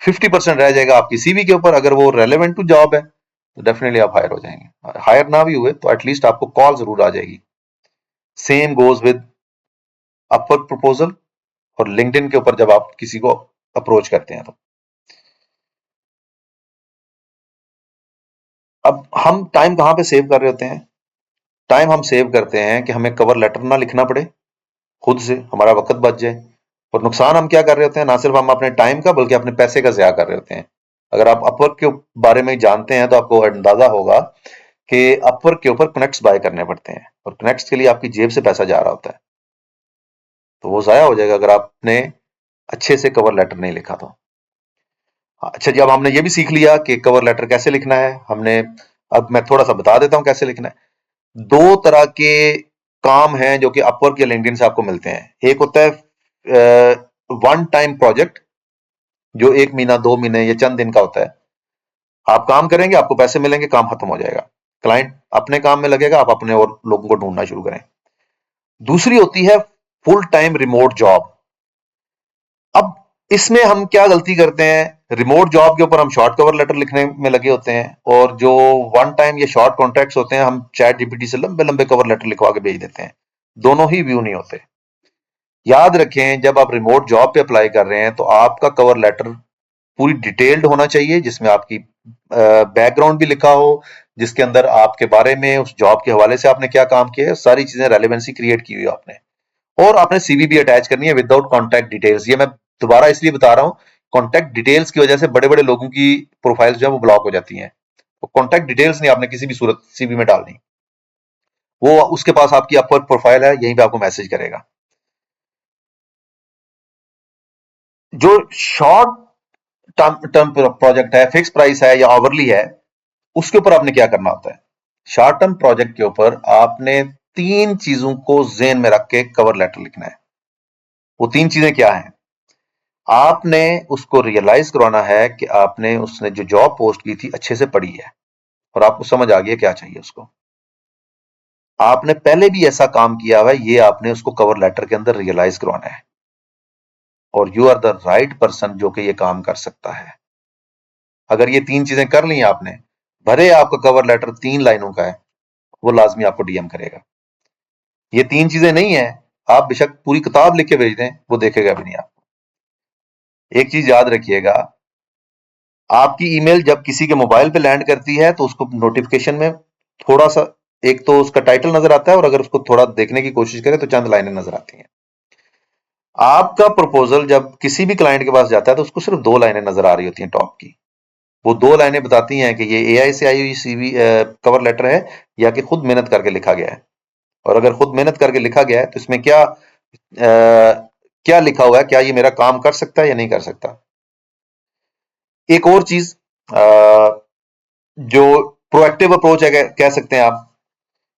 A: 50% रह जाएगा आपकी सीवी के ऊपर। अगर वो रेलेवेंट टू जॉब है, तो डेफिनेटली आप हायर हो जाएंगे। हायर ना भी हुए तो एटलीस्ट आपको कॉल जरूर आ जाएगी। Same goes with Upwork proposal और लिंक्डइन के ऊपर जब आप किसी को अप्रोच करते हैं। तो अब हम टाइम कहाँ पे सेव कर रहे होते हैं, टाइम हम सेव करते हैं कि हमें कवर लेटर ना लिखना पड़े, खुद से हमारा वक्त बच जाए। और नुकसान हम क्या कर रहे होते हैं, ना सिर्फ हम अपने टाइम का बल्कि अपने पैसे का ज़या कर रहे होते हैं। अगर आप अपवर्क के बारे में जानते हैं, तो आपको अंदाजा होगा कि अपवर्क के ऊपर कनेक्ट्स बाय करने पड़ते हैं, और कनेक्ट्स के लिए आपकी जेब से पैसा जा रहा होता है, तो वो ज़ाया हो जाएगा अगर आपने अच्छे से कवर लेटर नहीं लिखा तो। अच्छा जी, अब हमने ये भी सीख लिया कि कवर लेटर कैसे लिखना है हमने। अब मैं थोड़ा सा बता देता हूँ कैसे लिखना है। दो तरह के काम हैं जो कि अपवर्क या लिंक्डइन से आपको मिलते हैं। एक होता है वन टाइम प्रोजेक्ट, जो 1 महीना 2 महीने या चंद दिन का होता है। आप काम करेंगे, आपको पैसे मिलेंगे, काम खत्म हो जाएगा, क्लाइंट अपने काम में लगेगा, आप अपने और लोगों को ढूंढना शुरू करें। दूसरी होती है फुल टाइम रिमोट जॉब। अब इसमें हम क्या गलती करते हैं, रिमोट जॉब के ऊपर हम शॉर्ट कवर लेटर लिखने में लगे होते हैं, और जो वन टाइम या शॉर्ट कॉन्ट्रैक्ट्स होते हैं, हम चैट जीपीटी से लंबे लंबे कवर लेटर लिखवा के भेज देते हैं। दोनों ही व्यू नहीं होते। याद रखें, जब आप रिमोट जॉब पे अप्लाई कर रहे हैं, तो आपका कवर लेटर पूरी डिटेल्ड होना चाहिए, जिसमें आपकी बैकग्राउंड भी लिखा हो, जिसके अंदर आपके बारे में, उस जॉब के हवाले से आपने क्या काम किया है, सारी चीजें रेलेवेंसी क्रिएट की हुई है आपने। और आपने सीवी भी अटैच करनी है विदाउट कॉन्टैक्ट डिटेल्स। ये मैं दोबारा इसलिए बता रहा हूँ, कॉन्टैक्ट डिटेल्स की वजह से बड़े बड़े लोगों की प्रोफाइल्स जो है वो ब्लॉक हो जाती हैं। तो कॉन्टैक्ट डिटेल्स नहीं आपने किसी भी सूरत सीवी में डालनी। वो उसके पास आपकी अपवर्क प्रोफाइल है, यहीं पे आपको मैसेज करेगा। जो शॉर्ट टर्म टर्म प्रोजेक्ट है, फिक्स प्राइस है या ओवरली है, उसके ऊपर आपने क्या करना होता है। शॉर्ट टर्म प्रोजेक्ट के ऊपर आपने 3 चीजों को ज़हन में रख के कवर लेटर लिखना है। वो 3 चीजें क्या हैं? आपने उसको रियलाइज करवाना है कि आपने उसने जो जॉब पोस्ट की थी अच्छे से पढ़ी है और आपको समझ आ गया क्या चाहिए उसको। आपने पहले भी ऐसा काम किया हुआ है, ये आपने उसको कवर लेटर के अंदर रियलाइज करवाना है और you are the right person जो कि ये काम कर सकता है। अगर ये 3 चीजें कर ली आपने, भले आपका कवर लेटर 3 लाइनों का है, वो लाजमी आपको डीएम करेगा। ये 3 चीजें नहीं है, आप बेशक पूरी किताब लिख के भेज दें, वो देखेगा भी नहीं आपको। एक चीज याद रखिएगा, आपकी ईमेल जब किसी के मोबाइल पे लैंड करती है तो उसको नोटिफिकेशन में थोड़ा सा, एक तो उसका टाइटल नजर आता है और अगर उसको थोड़ा देखने की कोशिश करें तो चंद लाइनें नजर आती हैं। आपका प्रपोजल जब किसी भी क्लाइंट के पास जाता है तो उसको सिर्फ 2 लाइनें नजर आ रही होती हैं टॉप की। वो 2 लाइनें बताती हैं कि ये एआई से आई हुई सीवी कवर लेटर है या कि खुद मेहनत करके लिखा गया है। और अगर खुद मेहनत करके लिखा गया है तो इसमें क्या लिखा हुआ है, क्या ये मेरा काम कर सकता है या नहीं कर सकता। एक और चीज, जो प्रोएक्टिव अप्रोच है, कह सकते हैं आप,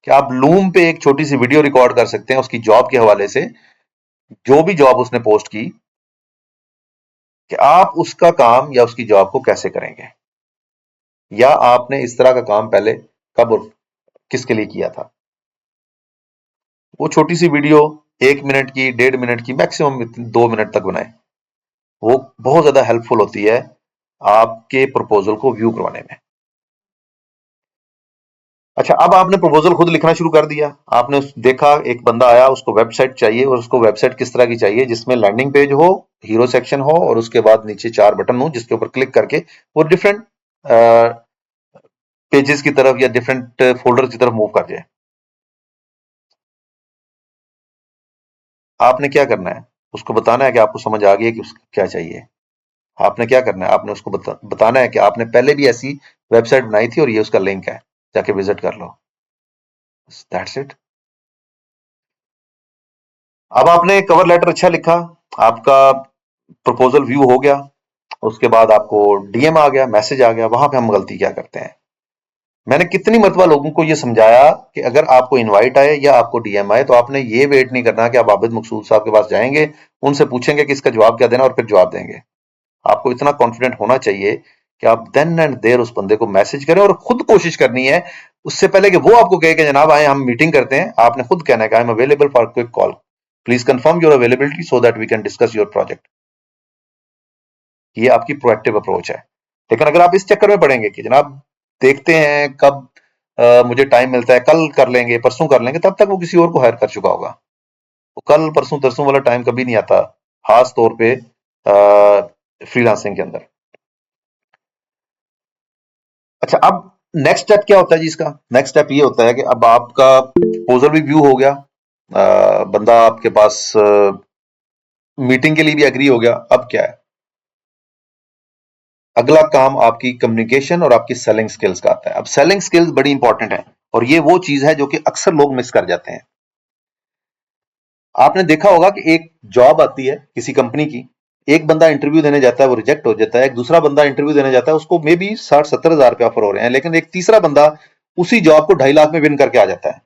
A: कि आप लूम पे एक छोटी सी वीडियो रिकॉर्ड कर सकते हैं उसकी जॉब के हवाले से, जो भी जॉब उसने पोस्ट की, कि आप उसका काम या उसकी जॉब को कैसे करेंगे, या आपने इस तरह का काम पहले कब और किसके लिए किया था। वो छोटी सी वीडियो 1 मिनट की, 1.5 मिनट की, मैक्सिमम 2 मिनट तक बनाए। वो बहुत ज्यादा हेल्पफुल होती है आपके प्रपोजल को व्यू करवाने में। अच्छा, अब आपने प्रपोजल खुद लिखना शुरू कर दिया। आपने देखा एक बंदा आया, उसको वेबसाइट चाहिए और उसको वेबसाइट किस तरह की चाहिए, जिसमें लैंडिंग पेज हो, हीरो सेक्शन हो और उसके बाद नीचे 4 बटन हो जिसके ऊपर क्लिक करके वो डिफरेंट पेजेस की तरफ या डिफरेंट फोल्डर की तरफ मूव कर जाए। आपने क्या करना है, उसको बताना है कि आपको समझ आ गई है कि उसको क्या चाहिए। आपने क्या करना है, आपने उसको बताना है कि आपने पहले भी ऐसी वेबसाइट बनाई थी और ये उसका लिंक है, जाके विजिट कर लो। That's it. अब आपने कवर लेटर अच्छा लिखा, आपका प्रपोजल व्यू हो गया, उसके बाद आपको डीएम आ गया, मैसेज आ गया। वहां पे हम गलती क्या करते हैं, मैंने कितनी मरतबा लोगों को ये समझाया कि अगर आपको इनवाइट आए या आपको डीएम आए तो आपने ये वेट नहीं करना कि आप आबिद मकसूद साहब के पास जाएंगे, उनसे पूछेंगे कि इसका जवाब क्या देना और फिर जवाब देंगे। आपको इतना कॉन्फिडेंट होना चाहिए कि आप देन एंड देयर उस बंदे को मैसेज करें और खुद कोशिश करनी है उससे पहले कि वो आपको कहे कि जनाब आए हम मीटिंग करते हैं। आपने खुद कहना है कि I am available for quick call, please confirm your availability so that we can discuss your project. ये आपकी प्रोएक्टिव अप्रोच है। लेकिन अगर आप इस चक्कर में पड़ेंगे कि जनाब देखते हैं कब मुझे टाइम मिलता है, कल कर लेंगे, परसों कर लेंगे, तब तक वो किसी और को हायर कर चुका होगा। वो कल परसों तरसों वाला टाइम कभी नहीं आता, खास तौर पे फ्रीलांसिंग के अंदर। अच्छा, अब नेक्स्ट स्टेप क्या होता है जी इसका? नेक्स्ट स्टेप ये होता है कि अब आपका प्रपोजल भी व्यू हो गया, बंदा आपके पास मीटिंग के लिए भी एग्री हो गया। अब क्या है, अगला काम आपकी कम्युनिकेशन और आपकी सेलिंग स्किल्स का आता है। अब सेलिंग स्किल्स बड़ी इंपॉर्टेंट है और ये वो चीज है जो कि अक्सर लोग मिस कर जाते हैं। आपने देखा होगा कि एक जॉब आती है किसी कंपनी की, एक बंदा इंटरव्यू देने जाता है, वो रिजेक्ट हो जाता है, एक दूसरा बंदा इंटरव्यू देने जाता है, उसको मे बी 60-70 हजार रुपये ऑफर हो रहे हैं, लेकिन एक तीसरा बंदा उसी जॉब को 2.5 लाख में विन करके आ जाता है।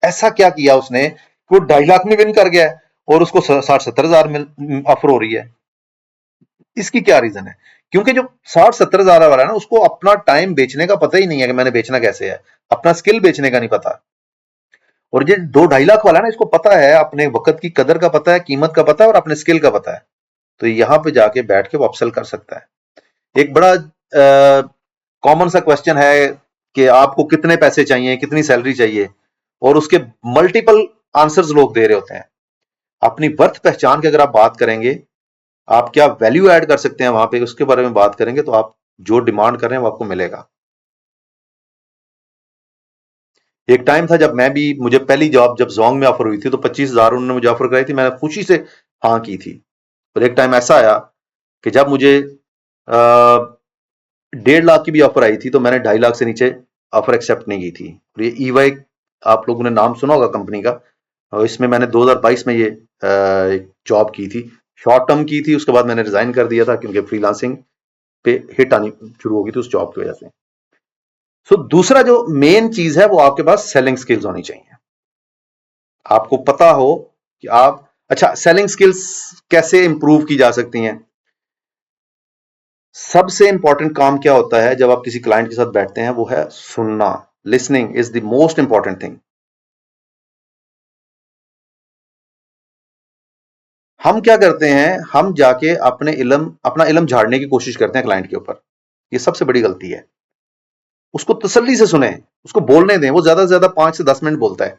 A: ऐसा क्या किया उसने कि वो 2.5 लाख में विन कर गया है और उसको 60-70 हजार में ऑफर हो रही है? इसकी क्या रीजन है? क्योंकि जो 60-70 हजार वाला है ना, उसको अपना टाइम बेचने का पता ही नहीं है कि मैंने बेचना कैसे है, अपना स्किल बेचने का नहीं पता। और ये 2-2.5 लाख वाला है ना, इसको पता है, अपने वक्त की कदर का पता है, कीमत का पता है और अपने स्किल का पता है। तो यहाँ पे जाके बैठ के वो अपसेल कर सकता है। एक बड़ा कॉमन सा क्वेश्चन है कि आपको कितने पैसे चाहिए, कितनी सैलरी चाहिए, और उसके मल्टीपल आंसर्स लोग दे रहे होते हैं। अपनी वर्थ पहचान के अगर आप बात करेंगे, आप क्या वैल्यू ऐड कर सकते हैं वहां पे, उसके बारे में बात करेंगे तो आप जो डिमांड कर रहे हैं वो आपको मिलेगा। एक टाइम था जब मैं भी, मुझे पहली जॉब जब जोंग में ऑफर हुई थी तो 25 हजार उन्होंने मुझे ऑफर कराई थी, मैंने खुशी से हाँ की थी। और एक टाइम ऐसा आया कि जब मुझे 1.5 लाख की भी ऑफर आई थी तो मैंने 2.5 लाख से नीचे ऑफर एक्सेप्ट नहीं की थी। और ये ईवाई, आप लोगों ने नाम सुना होगा कंपनी का, और इसमें मैंने 2022 में ये एक जॉब की थी, शॉर्ट टर्म की थी। उसके बाद मैंने रिजाइन कर दिया था क्योंकि फ्रीलांसिंग पे हिट आनी शुरू हो गई थी उस जॉब की वजह से। सो दूसरा जो मेन चीज है वो आपके पास सेलिंग स्किल्स होनी चाहिए। आपको पता हो कि आप, अच्छा, सेलिंग स्किल्स कैसे इंप्रूव की जा सकती हैं? सबसे इंपॉर्टेंट काम क्या होता है जब आप किसी क्लाइंट के साथ बैठते हैं? वो है सुनना। Listening is the most important thing. हम क्या करते हैं, हम जाके अपना इलम झाड़ने की कोशिश करते हैं क्लाइंट के ऊपर। ये सबसे बड़ी गलती है। उसको तसल्ली से सुने, उसको बोलने दें। वो ज्यादा से ज्यादा 5 से 10 मिनट बोलता है।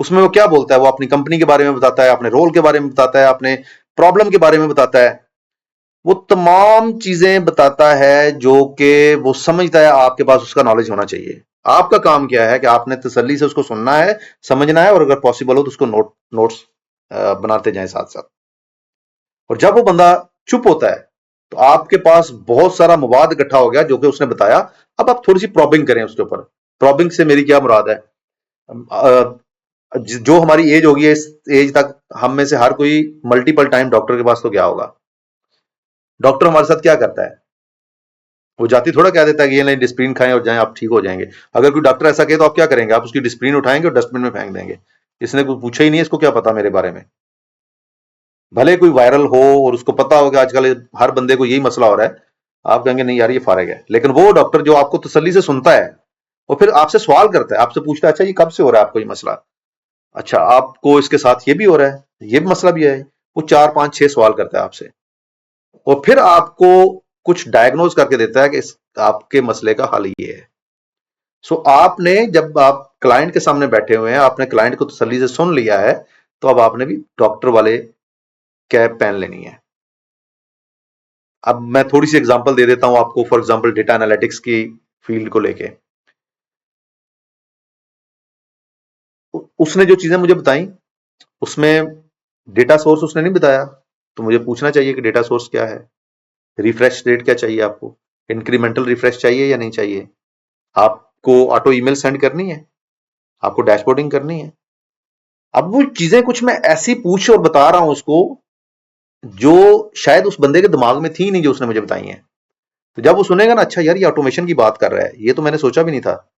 A: उसमें वो क्या बोलता है? वो अपनी कंपनी के बारे में बताता है, अपने रोल के बारे में बताता है, अपने प्रॉब्लम के बारे में बताता है। वो तमाम चीजें बताता है जो कि वो समझता है आपके पास उसका नॉलेज होना चाहिए। आपका काम क्या है कि आपने तसल्ली से उसको सुनना है, समझना है, और अगर पॉसिबल हो तो उसको नोट्स बनाते जाएं साथ साथ। और जब वो बंदा चुप होता है तो आपके पास बहुत सारा मवाद इकट्ठा हो गया जो कि उसने बताया। अब आप थोड़ी सी प्रॉबिंग करें उसके ऊपर। प्रॉबिंग से मेरी क्या मुराद है? जो हमारी एज होगी, इस एज तक हम में से हर कोई मल्टीपल टाइम डॉक्टर के पास तो गया होगा। डॉक्टर हमारे साथ क्या करता है? वो जाति थोड़ा कह देता है कि ये नहीं, डिस्प्रिन खाएं और जाएं, आप ठीक हो जाएंगे। अगर कोई डॉक्टर ऐसा कहे तो आप क्या करेंगे? आप उसकी डिस्प्रिन उठाएंगे और डस्टबिन में फेंक देंगे। इसने कुछ पूछा ही नहीं है, इसको क्या पता मेरे बारे में। भले कोई वायरल हो और उसको पता हो कि आजकल हर बंदे को यही मसला हो रहा है, आप कहेंगे नहीं यार ये फारिग है। लेकिन वो डॉक्टर जो आपको तसल्ली से सुनता है और फिर आपसे सवाल करता है, आपसे पूछता है अच्छा ये कब से हो रहा है आपको ये मसला? अच्छा, आपको इसके साथ ये भी हो रहा है, ये भी मसला भी है। वो 4 5 6 सवाल करता है आपसे और फिर आपको कुछ डायग्नोज करके देता है कि इस आपके मसले का हल ये है। सो आपने, जब आप क्लाइंट के सामने बैठे हुए हैं, आपने क्लाइंट को तसल्ली से सुन लिया है, तो अब आपने भी डॉक्टर वाले कैप पहन लेनी है। अब मैं थोड़ी सी एग्जांपल दे देता हूं आपको। फॉर एग्जांपल डेटा एनालिटिक्स की फील्ड को लेके उसने जो चीजें मुझे बताई, उसमें डेटा सोर्स उसने नहीं बताया। तो मुझे पूछना चाहिए कि डेटा सोर्स क्या है, रिफ्रेश रेट क्या चाहिए आपको, इंक्रीमेंटल रिफ्रेश चाहिए या नहीं चाहिए, आपको ऑटो ईमेल सेंड करनी है, आपको डैशबोर्डिंग करनी है। अब वो चीजें कुछ मैं ऐसी पूछ और बता रहा हूं उसको जो शायद उस बंदे के दिमाग में थी नहीं, जो उसने मुझे बताई है। तो जब वो सुनेगा ना, अच्छा यार ये ऑटोमेशन की बात कर रहा है, ये तो मैंने सोचा भी नहीं था,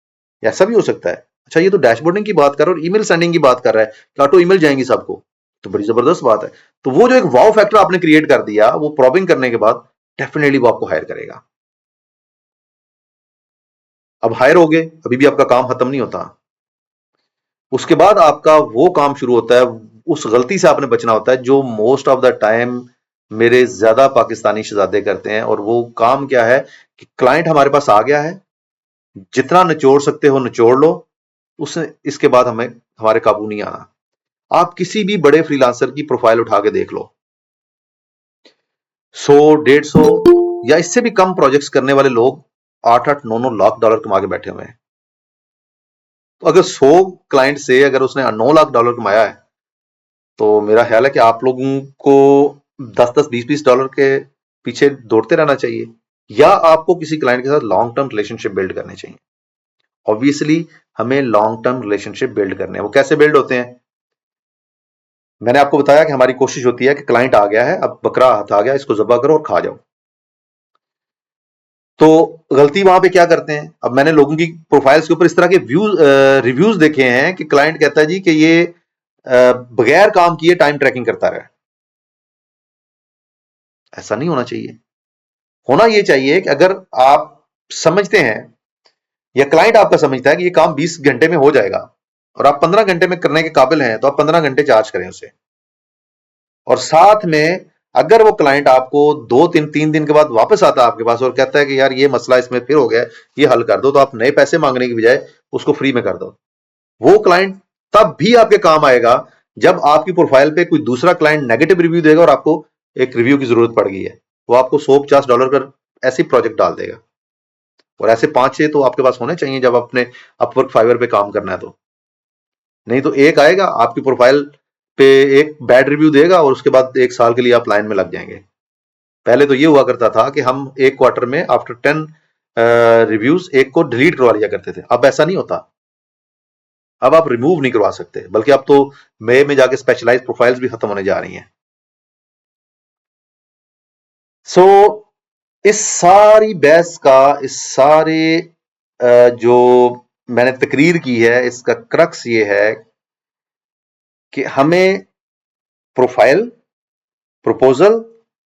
A: ऐसा भी हो सकता है। अच्छा ये तो डैशबोर्डिंग की बात कर रहा है और ईमेल सेंडिंग की बात कर रहा है कि ऑटो ईमेल जाएंगी सबको, तो बड़ी जबरदस्त बात है। तो वो जो एक वाव फैक्टर आपने क्रिएट कर दिया, वो प्रॉबिंग करने के बाद डेफिनेटली वो आपको हायर करेगा। अब हायर हो गए, अभी भी आपका काम खत्म नहीं होता। उसके बाद आपका वो काम शुरू होता है, उस गलती से आपने बचना होता है जो मोस्ट ऑफ द टाइम मेरे ज्यादा पाकिस्तानी शहजादे करते हैं। और वो काम क्या है कि क्लाइंट हमारे पास आ गया है, जितना निचोड़ सकते हो निचोड़ लो, उसने इसके बाद हमें हमारे काबू नहीं आना। आप किसी भी बड़े फ्रीलांसर की प्रोफाइल उठा के देख लो, 100 150 या इससे भी कम प्रोजेक्ट्स करने वाले लोग 8 8 9 9 लाख डॉलर कमा के बैठे हुए हैं। तो अगर 100 क्लाइंट से अगर उसने 9 लाख डॉलर कमाया है, तो मेरा ख्याल है कि आप लोगों को 10 10 20 20 डॉलर के पीछे दौड़ते रहना चाहिए, या आपको किसी क्लाइंट के साथ लॉन्ग टर्म रिलेशनशिप बिल्ड करने चाहिए। ऑब्वियसली हमें लॉन्ग टर्म रिलेशनशिप बिल्ड करने हैं। वो कैसे बिल्ड होते हैं? मैंने आपको बताया कि हमारी कोशिश होती है कि क्लाइंट आ गया है, अब बकरा हाथ आ गया, इसको जबा करो और खा जाओ। तो गलती वहां पे क्या करते हैं? अब मैंने लोगों की प्रोफाइल्स के ऊपर इस तरह के रिव्यूज देखे हैं कि क्लाइंट कहता है जी कि ये बगैर काम किए टाइम ट्रैकिंग करता रहे। ऐसा नहीं होना चाहिए। होना ये चाहिए कि अगर आप समझते हैं या क्लाइंट आपका समझता है कि ये काम 20 घंटे में हो जाएगा और आप 15 घंटे में करने के काबिल हैं, तो आप 15 घंटे चार्ज करें उसे। और साथ में अगर वो क्लाइंट आपको 2 3 3 दिन के बाद वापस आता है आपके पास और कहता है कि यार ये मसला इसमें फिर हो गया, ये हल कर दो, तो आप नए पैसे मांगने की बजाय उसको फ्री में कर दो। वो क्लाइंट तब भी आपके काम आएगा जब आपकी प्रोफाइल पे कोई दूसरा क्लाइंट नेगेटिव रिव्यू देगा और आपको एक रिव्यू की जरूरत पड़ गई है। वो आपको 100 50 डॉलर का ऐसे प्रोजेक्ट डाल देगा। और ऐसे 5 6 तो आपके पास होने चाहिए जब अपने अपवर्क फाइवर पे काम करना है। तो नहीं तो एक आएगा आपकी प्रोफाइल पे, एक बैड रिव्यू देगा और उसके बाद 1 साल के लिए आप लाइन में लग जाएंगे। पहले तो ये हुआ करता था कि हम एक क्वार्टर में आफ्टर 10 रिव्यूज एक को डिलीट करवा लिया करते थे। अब ऐसा नहीं होता। अब आप रिमूव नहीं करवा सकते, बल्कि अब तो मई में जाके स्पेशलाइज प्रोफाइल्स भी खत्म होने जा रही हैं। सो इस सारी बहस का, इस सारे जो मैंने तकरीर की है, इसका क्रक्स ये है कि हमें प्रोफाइल, प्रपोजल,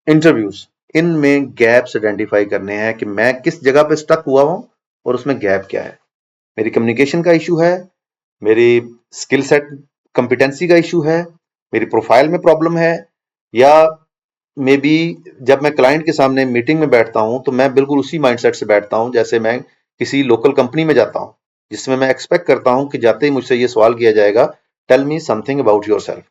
A: इंटरव्यूज, इनमें गैप्स आइडेंटिफाई करने हैं कि मैं किस जगह पे स्टक हुआ हूं और उसमें गैप क्या है। मेरी कम्युनिकेशन का इशू है, मेरी स्किल सेट कंपिटेंसी का इशू है, मेरी प्रोफाइल में प्रॉब्लम है, या मे बी जब मैं क्लाइंट के सामने मीटिंग में बैठता हूं तो मैं बिल्कुल उसी माइंडसेट से बैठता हूं जैसे मैं किसी लोकल कंपनी में जाता हूं, जिसमें मैं एक्सपेक्ट करता हूं कि जाते ही मुझसे ये सवाल किया जाएगा, tell me something about yourself.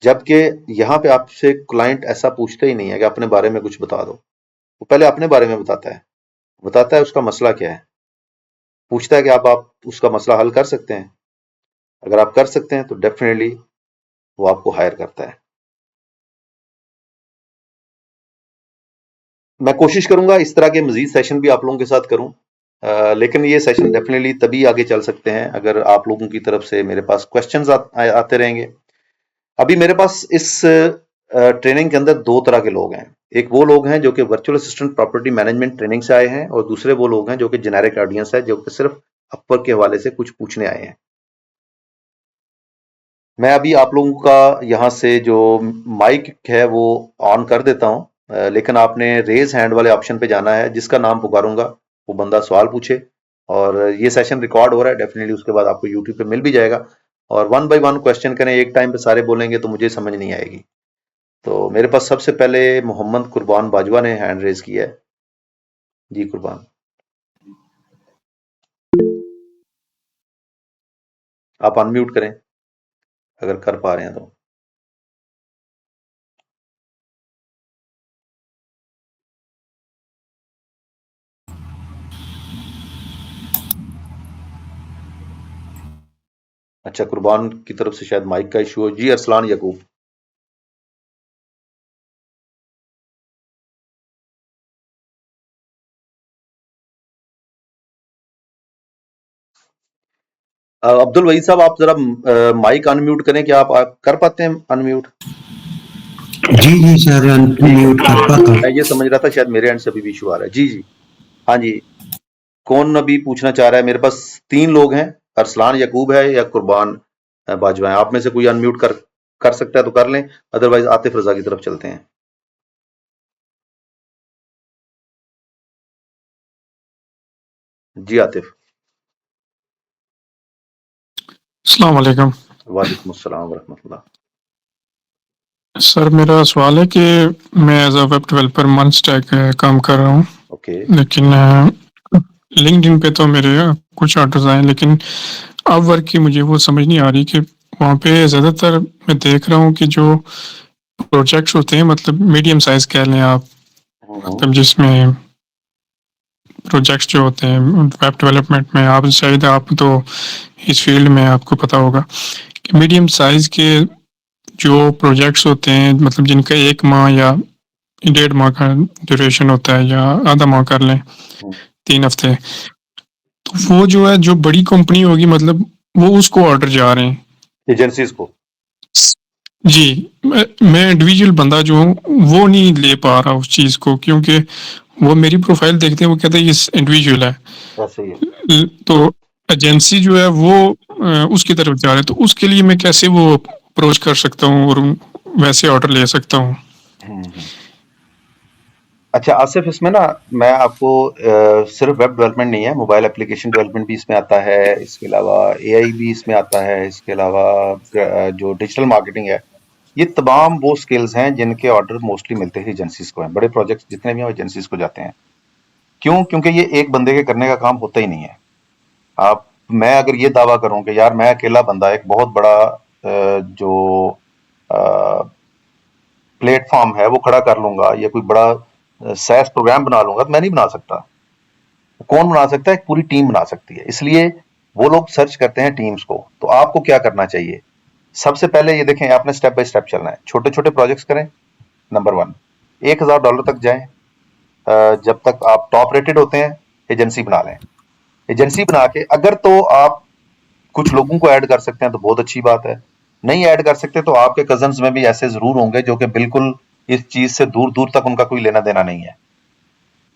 A: जबकि यहाँ पे आपसे क्लाइंट ऐसा पूछता ही नहीं है कि अपने बारे में कुछ बता दो, वो पहले अपने बारे में बताता है उसका मसला क्या है, पूछता है कि आप उसका मसला हल कर सकते हैं। अगर आप कर सकते हैं तो डेफिनेटली वो आपको हायर करता है। मैं कोशिश करूंगा इस तरह के मजीद सेशन भी आप लोगों के साथ करूं, लेकिन ये सेशन डेफिनेटली तभी आगे चल सकते हैं अगर आप लोगों की तरफ से मेरे पास क्वेश्चंस आते रहेंगे। अभी मेरे पास इस ट्रेनिंग के अंदर दो तरह के लोग हैं। एक वो लोग हैं जो कि virtual assistant property management training से आए हैं, और दूसरे वो लोग हैं जो कि जेनेरिक ऑडियंस है, जो कि सिर्फ अपवर्क के हवाले से कुछ पूछने आए हैं। मैं अभी आप लोगों का यहाँ से जो माइक है वो ऑन कर देता हूँ, लेकिन आपने रेज हैंड वाले ऑप्शन पे जाना है। जिसका नाम पुकारूंगा वो बंदा सवाल पूछे, और ये सेशन रिकॉर्ड हो रहा है, डेफिनेटली उसके बाद आपको यूट्यूब पे मिल भी जाएगा। और वन बाय वन क्वेश्चन करें, एक टाइम पे सारे बोलेंगे तो मुझे समझ नहीं आएगी। तो मेरे पास सबसे पहले मोहम्मद कुर्बान बाजवा ने हैंड रेज किया है। जी कुर्बान, आप अनम्यूट करें अगर कर पा रहे हैं तो। अच्छा, कुर्बान की तरफ से शायद माइक का इशू हो। जी अरसलान यकूब। अब्दुल वहीद साहब, आप जरा माइक अनम्यूट करें, क्या आप कर पाते हैं अनम्यूट?
B: जी जी सर, अनम्यूट कर पाता हूँ।
A: मैं ये समझ रहा था शायद मेरे एंड से अभी भी इशू आ रहा है। जी जी, हाँ जी। कौन अभी पूछना चाह रहा है? मेरे पास तीन लोग हैं, अरसलान यकूब है या कुर्बान बाजवा है। आप में से कोई अनम्यूट कर सकता है तो कर लें, अदरवाइज आतिफ रजा की तरफ चलते हैं। जी आतिफ।
C: अस्सलाम वालेकुम।
A: वालेकुम अस्सलाम वरहमतुल्लाह।
C: सर मेरा सवाल है कि मैं एज अ वेब डेवलपर मंथ स्टैक काम कर रहा हूँ,
A: ओके।
C: लेकिन लिंक्डइन पे तो मेरे कुछ ऑर्डर्स आए, लेकिन अपवर्क की मुझे वो समझ नहीं आ रही कि वहाँ पे ज़्यादातर मैं देख रहा हूँ कि जो प्रोजेक्ट्स होते हैं, मतलब मीडियम साइज कह लें आप, मतलब जिसमें प्रोजेक्ट्स जो होते हैं वेब डेवलपमेंट में, आप शायद आप तो इस फील्ड में आपको पता होगा कि मीडियम साइज के जो प्रोजेक्ट्स होते हैं, मतलब जिनका 1 माह या 1.5 माह का ड्यूरेशन होता है, या आधा माह कर लें, 3 हफ्ते, तो वो जो है, जो बड़ी कंपनी होगी, मतलब वो उसको ऑर्डर जा रहे हैं
A: एजेंसीज को।
C: जी। मैं इंडिविजुअल बंदा जो हूँ वो नहीं ले पा रहा उस चीज़ को, क्योंकि वो मेरी प्रोफाइल देखते हैं, वो कहते हैं ये इंडिविजुअल है,
A: ऐसे ही है।
C: तो एजेंसी जो है वो उसकी तरफ जा रहे हैं। तो उसके लिए मैं कैसे वो अप्रोच कर सकता हूँ और वैसे ऑर्डर ले सकता हूँ?
A: अच्छा आसिफ, इसमें ना मैं आपको सिर्फ वेब डेवलपमेंट नहीं है, मोबाइल एप्लीकेशन डेवलपमेंट भी इसमें आता है, इसके अलावा एआई भी इसमें आता है, इसके अलावा जो डिजिटल मार्केटिंग है, ये तमाम वो स्किल्स हैं जिनके ऑर्डर मोस्टली मिलते हैं एजेंसीज को हैं। बड़े प्रोजेक्ट्स जितने भी हैं एजेंसीज को जाते हैं। क्यों? क्योंकि ये एक बंदे के करने का काम होता ही नहीं है। आप मैं अगर ये दावा करूं कि यार मैं अकेला बंदा एक बहुत बड़ा जो प्लेटफॉर्म है वो खड़ा कर लूंगा, या कोई बड़ा सैस प्रोग्राम बना लूंगा, तो मैं नहीं बना सकता। कौन बना सकता है? एक पूरी टीम बना सकती है। इसलिए वो लोग सर्च करते हैं टीम्स को। तो आपको क्या करना चाहिए? सबसे पहले ये देखें, आपने स्टेप बाय स्टेप चलना है। छोटे छोटे प्रोजेक्ट्स करें। नंबर वन, $1000 तक जाएं। जब तक आप टॉप रेटेड होते हैं, एजेंसी बना लें। एजेंसी बना के अगर तो आप कुछ लोगों को ऐड कर सकते हैं तो बहुत अच्छी बात है। नहीं ऐड कर सकते तो आपके कजन्स में भी ऐसे जरूर होंगे जो कि बिल्कुल इस चीज से दूर दूर तक उनका कोई लेना देना नहीं है।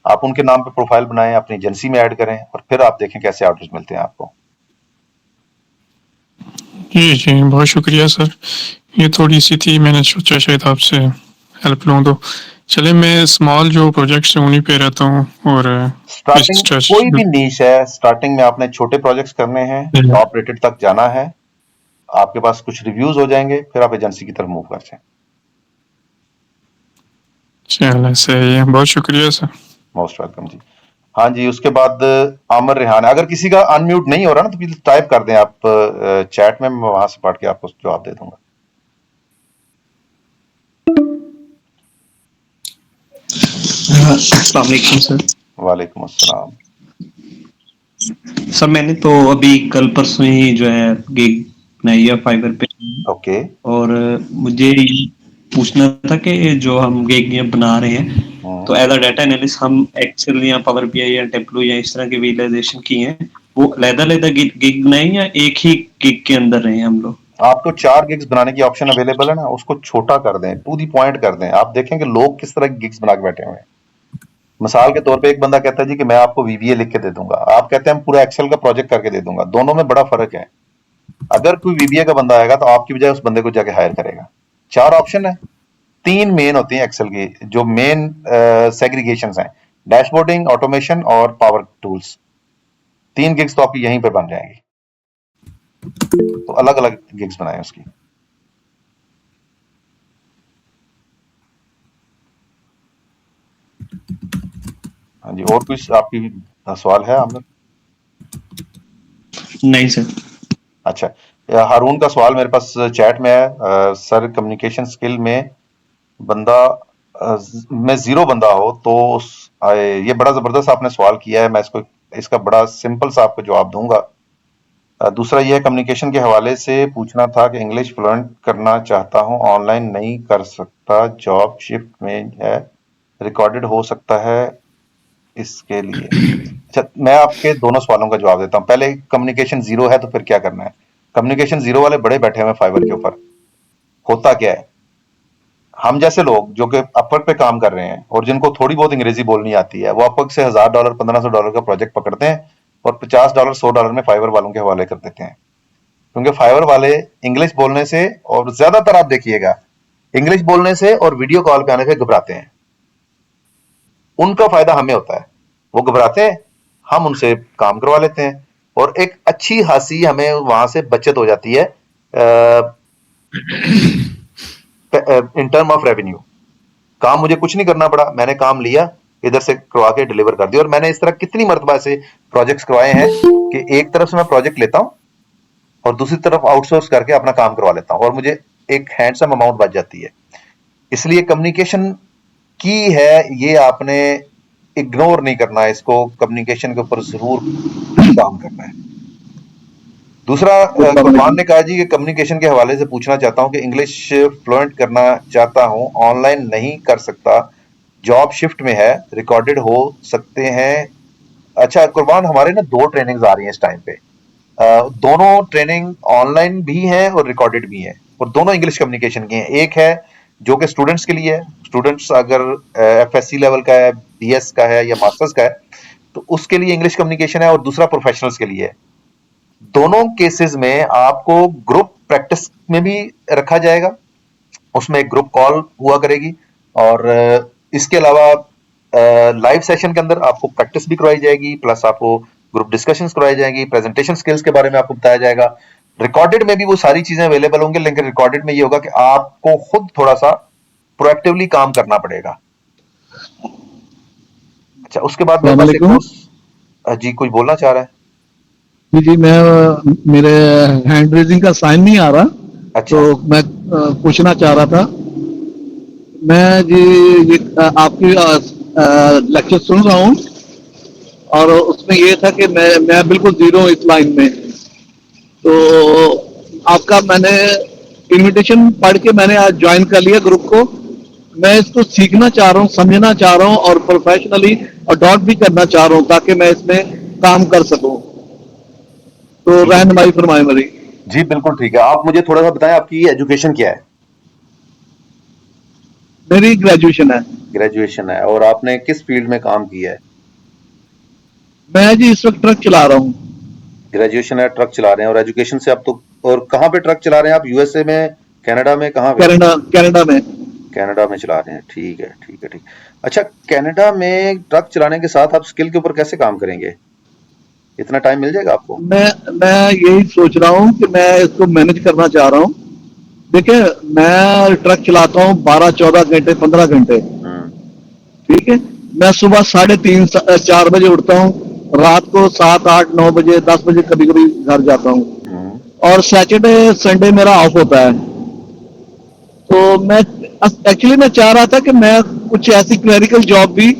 A: आप उनके नाम पे प्रोफाइल बनाएं, अपनी एजेंसी में ऐड करें, और फिर आप देखें कैसे ऑर्डर्स मिलते हैं आपको।
C: जी बहुत शुक्रिया सर। ये थोड़ी सी थी, मैंने सोचा शायद आपसे हेल्प लूँ। तो चले, मैं स्मॉल जो प्रोजेक्ट्स हैं उन्हीं पे रहता हूँ और इस
A: स्टार्टिंग
C: स्ट्रेस।
A: कोई भी नीश है, स्टार्टिंग में आपने छोटे प्रोजेक्ट्स करने हैं, टॉप रेटेड तक जाना है, आपके पास कुछ रिव्यूज हो जाएंगे, फिर आप एजेंसी की तरफ मूव कर जाएं।
C: चलो सही है, बहुत शुक्रिया सर।
A: मोस्ट वेलकम जी। हाँ जी, उसके बाद आमिर रेहान, अगर किसी का अनम्यूट नहीं हो रहा ना तो प्लीज टाइप कर दें आप चैट में, मैं वहां से पढ़ के आपको जवाब दे दूंगा।
D: अस्सलाम वालेकुम सर।
A: वालेकुम अस्सलाम।
D: सर मैंने तो अभी कल परसों ही जो है गिग बनाई है फाइवर पे,
A: ओके।
D: और मुझे ये पूछना था कि जो हम गिग ये बना रहे हैं तो एज अ डाटा एनालिस्ट हम एक्सेल या पावर बीआई या टेब्लू या इस तरह की विजुअलाइजेशन की हैं, वो अलग-अलग गिग बनाए या एक ही गिग के अंदर रहे हैं हम लोग?
A: आपको 4 गिग्स बनाने की ऑप्शन अवेलेबल है ना, उसको छोटा कर दें, टू दी पॉइंट कर दें। आप देखें कि लोग किस तरह की गिग्स बना के बैठे हुए हैं। मिसाल के तौर पे एक बंदा कहता है जी कि मैं आपको वीबीए लिख के दे दूंगा, आप कहते हैं हम पूरा एक्सेल का प्रोजेक्ट करके दे दूंगा। दोनों में बड़ा फर्क है। अगर कोई वीबीए का बंदा आएगा तो आपकी बजाय उस बंदे को जाके हायर करेगा। 4 ऑप्शन है, 3 मेन होती हैं एक्सेल की, जो मेन सेग्रीगेशंस हैं, डैशबोर्डिंग, ऑटोमेशन और पावर टूल्स। 3 गिग्स तो आपकी यहीं पे बन जाएंगी। तो अलग अलग गिग्स बनाएं उसकी। हाँ जी, और कुछ आपकी सवाल है आमिर?
D: नहीं सर।
A: अच्छा, हारून का सवाल मेरे पास चैट में है। सर कम्युनिकेशन स्किल में बंदा में जीरो बंदा हो तो ये बड़ा जबरदस्त आपने सवाल किया है। मैं इसका बड़ा सिंपल सा आपको जवाब दूंगा। दूसरा ये है, कम्युनिकेशन के हवाले से पूछना था कि इंग्लिश फ्लुएंट करना चाहता हूँ, ऑनलाइन नहीं कर सकता, जॉब शिफ्ट में है, रिकॉर्डेड हो सकता है इसके लिए। अच्छा, मैं आपके दोनों सवालों का जवाब देता हूँ। पहले कम्युनिकेशन जीरो है तो फिर क्या करना है। कम्युनिकेशन जीरो वाले बड़े बैठे हुए हैं फाइवर के ऊपर। होता क्या है, हम जैसे लोग जो कि अपवर्क पे काम कर रहे हैं और जिनको थोड़ी बहुत अंग्रेजी बोलनी आती है, वो अपवर्क से $1000 $1500 का प्रोजेक्ट पकड़ते हैं और $50 $100 में फाइवर वालों के हवाले कर देते हैं। क्योंकि फाइवर वाले इंग्लिश बोलने से, और ज्यादातर आप देखिएगा इंग्लिश बोलने से और वीडियो कॉल पे आने से घबराते हैं। उनका फायदा हमें होता है, वो घबराते हैं, हम उनसे काम करवा लेते हैं और एक अच्छी खासी हमें वहां से बचत हो जाती है इन टर्म ऑफ रेवेन्यू। काम मुझे कुछ नहीं करना पड़ा, मैंने काम लिया, इधर से करवा के डिलीवर कर दिया। और मैंने इस तरह कितनी मरतबा से प्रोजेक्ट्स करवाए हैं कि एक तरफ से मैं प्रोजेक्ट लेता हूं और दूसरी तरफ आउटसोर्स करके अपना काम करवा लेता हूं और मुझे एक हैंडसम अमाउंट बच जाती है। इसलिए कम्युनिकेशन की है, ये आपने इग्नोर नहीं करना है, इसको कम्युनिकेशन के ऊपर जरूर काम करना है। दूसरा, कुरबान ने कहा जी कि कम्युनिकेशन के हवाले से पूछना चाहता हूं कि इंग्लिश फ्लुएंट करना चाहता हूं, ऑनलाइन नहीं कर सकता, जॉब शिफ्ट में है, रिकॉर्डेड हो सकते हैं। अच्छा कुरबान, हमारे ना 2 ट्रेनिंग्स आ रही हैं इस टाइम पे। दोनों ट्रेनिंग ऑनलाइन भी हैं और रिकॉर्डेड भी हैं और दोनों इंग्लिश कम्युनिकेशन की हैं। एक है जो कि स्टूडेंट्स के लिए है, स्टूडेंट्स अगर एफएससी लेवल का है, बीएस का है या मास्टर्स का है तो उसके लिए इंग्लिश कम्युनिकेशन है, और दूसरा प्रोफेशनल्स के लिए है। दोनों केसेस में आपको ग्रुप प्रैक्टिस में भी रखा जाएगा, उसमें एक ग्रुप कॉल हुआ करेगी, और इसके अलावा लाइव सेशन के अंदर आपको प्रैक्टिस भी करवाई जाएगी, प्लस आपको ग्रुप डिस्कशंस करवाई जाएंगी, प्रेजेंटेशन स्किल्स के बारे में आपको बताया जाएगा। रिकॉर्डेड में भी वो सारी चीजें अवेलेबल होंगी, लेकिन रिकॉर्डेड में ये होगा कि आपको खुद थोड़ा सा प्रोएक्टिवली काम करना पड़ेगा। अच्छा, उसके बाद मेरे पास एक और जी कोई बोलना चाह रहा है?
E: जी मेरे हैंड रेजिंग का साइन नहीं आ रहा,
A: अच्छा,
E: तो मैं पूछना चाह रहा था। मैं जी ये आपकी लेक्चर सुन रहा हूँ और उसमें ये था कि मैं बिल्कुल जीरो हूँ इस लाइन में। तो आपका मैंने इनविटेशन पढ़ के मैंने आज ज्वाइन कर लिया ग्रुप को। मैं इसको सीखना चाह रहा हूँ, समझना चाह रहा हूँ और प्रोफेशनली अडॉप्ट भी करना चाह रहा हूँ ताकि मैं इसमें काम कर सकूँ। तो रहनुमाई फरमाए मेरी।
A: जी बिल्कुल ठीक है। आप मुझे थोड़ा सा बताएं, आपकी एजुकेशन क्या है?
E: मेरी ग्रेजुएशन है।
A: ग्रेजुएशन है, और आपने किस फील्ड में काम किया है?
E: मैं जी इस वक्त ट्रक चला रहा हूँ।
A: ग्रेजुएशन है, ट्रक चला रहे हैं, और एजुकेशन से आप तो, और कहाँ पे ट्रक चला रहे हैं आप? यूएसए में, कनाडा में, कहाँ पे?
E: कनाडा कनाडा में।
A: कनाडा में चला रहे हैं, ठीक है, ठीक है, ठीक। अच्छा, कनाडा में ट्रक चलाने के साथ आप स्किल के ऊपर कैसे काम करेंगे? इतना टाइम मिल जाएगा आपको?
E: मैं यही सोच रहा हूँ कि मैं इसको मैनेज करना चाह रहा हूँ। देखिए, मैं ट्रक चलाता हूँ 12-14 घंटे, 15 घंटे, ठीक है। मैं सुबह 3:30-4 बजे उठता हूँ, रात को 7-8-9 बजे, 10 बजे कभी कभी घर जाता हूँ, और सैटरडे संडे मेरा ऑफ होता है। तो मैं एक्चुअली मैं चाह रहा था कि मैं कुछ ऐसी क्लरिकल जॉब भी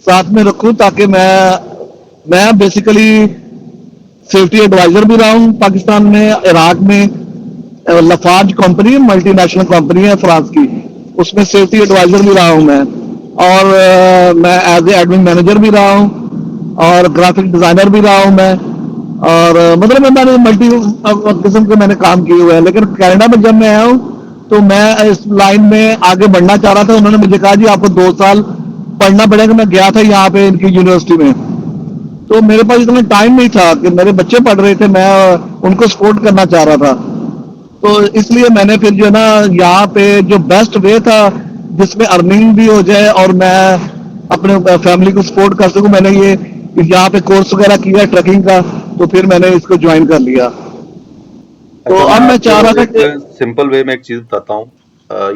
E: साथ में रखूं, ताकि मैं बेसिकली सेफ्टी एडवाइजर भी रहा हूं पाकिस्तान में, इराक में। लफार्ज कंपनी, मल्टीनेशनल कंपनी है फ्रांस की, उसमें सेफ्टी एडवाइजर भी रहा हूं मैं, और मैं एज ए एडमिन मैनेजर भी रहा हूं, और ग्राफिक डिजाइनर भी रहा हूं मैं, और मतलब मैंने मल्टी किस्म के मैंने काम किए हुए हैं। लेकिन कनाडा में जब मैं आया हूँ, तो मैं इस लाइन में आगे बढ़ना चाह रहा था। उन्होंने मुझे कहा जी आपको 2 साल पढ़ना पड़ेगा। मैं गया था यहाँ पे इनकी यूनिवर्सिटी में, तो मेरे पास इतना टाइम नहीं था कि मेरे बच्चे पढ़ रहे थे, मैं उनको सपोर्ट करना चाह रहा था। तो इसलिए मैंने फिर जो है ना, यहाँ पे जो बेस्ट वे था जिसमें अर्निंग भी हो जाए और मैं अपने फैमिली को सपोर्ट कर सकूं, मैंने ये यहाँ पे कोर्स वगैरह किया ट्रकिंग का, तो फिर मैंने इसको ज्वाइन कर लिया। तो
A: अच्छा,
E: अब मैं चाह रहा था
A: एक
E: कि
A: सिंपल वे में एक चीज बताता हूँ।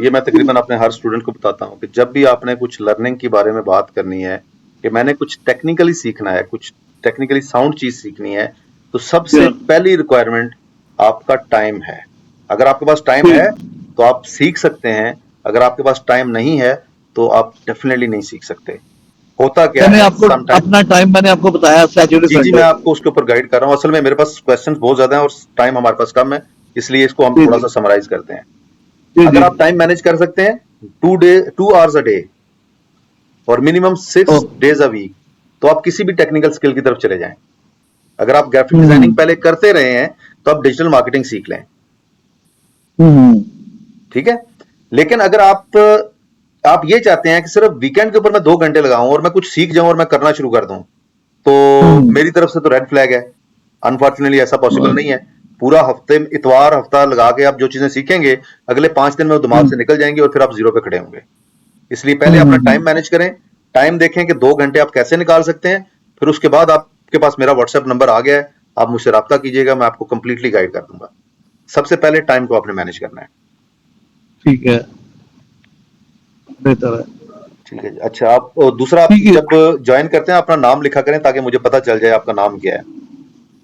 A: ये मैं तकरीबन अपने हर स्टूडेंट को बताता हूँ कि जब भी आपने कुछ लर्निंग के बारे में बात करनी है, कि मैंने कुछ टेक्निकली सीखना है, कुछ टेक्निकली साउंड चीज सीखनी है, तो सबसे पहली रिक्वायरमेंट आपका टाइम है। अगर आपके पास टाइम है तो आप सीख सकते हैं, अगर आपके पास टाइम नहीं है तो आप डेफिनेटली नहीं सीख सकते। होता क्या
E: मैंने
A: है
E: आपको
A: समटाइम,
E: अपना टाइम मैंने आपको बताया सैटरडे
A: जी जी,
E: संडे।
A: मैं आपको उसके ऊपर गाइड कर रहा हूँ। असल में मेरे पास क्वेश्चंस बहुत ज्यादा हैं और टाइम हमारे पास कम है, इसलिए इसको हम
E: जी
A: थोड़ा
E: जी
A: सा समराइज करते हैं।
E: जी
A: अगर
E: जी।
A: आप टाइम मैनेज कर सकते हैं 2 आवर्स अ डे और मिनिमम 6 डेज अ वीक, तो आप किसी भी टेक्निकल स्किल की तरफ चले जाएं। अगर आप ग्राफिक डिजाइनिंग पहले करते रहे हैं तो आप डिजिटल मार्केटिंग सीख लें, ठीक है। लेकिन अगर आप ये चाहते हैं कि सिर्फ वीकेंड के ऊपर मैं 2 घंटे लगाऊं और मैं कुछ सीख जाऊं और मैं करना शुरू कर दूं, तो मेरी तरफ से तो रेड फ्लैग है। अनफॉर्चुनेटली ऐसा पॉसिबल नहीं है। पूरा हफ्ते, इतवार हफ्ता लगा के आप जो चीजें सीखेंगे, अगले 5 दिन में वो दिमाग से निकल जाएंगी और फिर आप जीरो पे खड़े होंगे। इसलिए पहले अपना टाइम मैनेज करें, टाइम देखें कि 2 घंटे आप कैसे निकाल सकते हैं, फिर उसके बाद आपके पास मेरा व्हाट्सएप नंबर आ गया है, आप मुझसे रब्ता कीजिएगा, मैं आपको कंप्लीटली गाइड कर दूंगा। सबसे पहले टाइम को आपने मैनेज करना है,
E: ठीक है, बेहतर है।
A: ठीक है जी। अच्छा, आप दूसरा, आप
E: ठीक है,
A: जब ज्वाइन करते हैं अपना नाम लिखा करें ताकि मुझे पता चल जाए आपका नाम क्या है।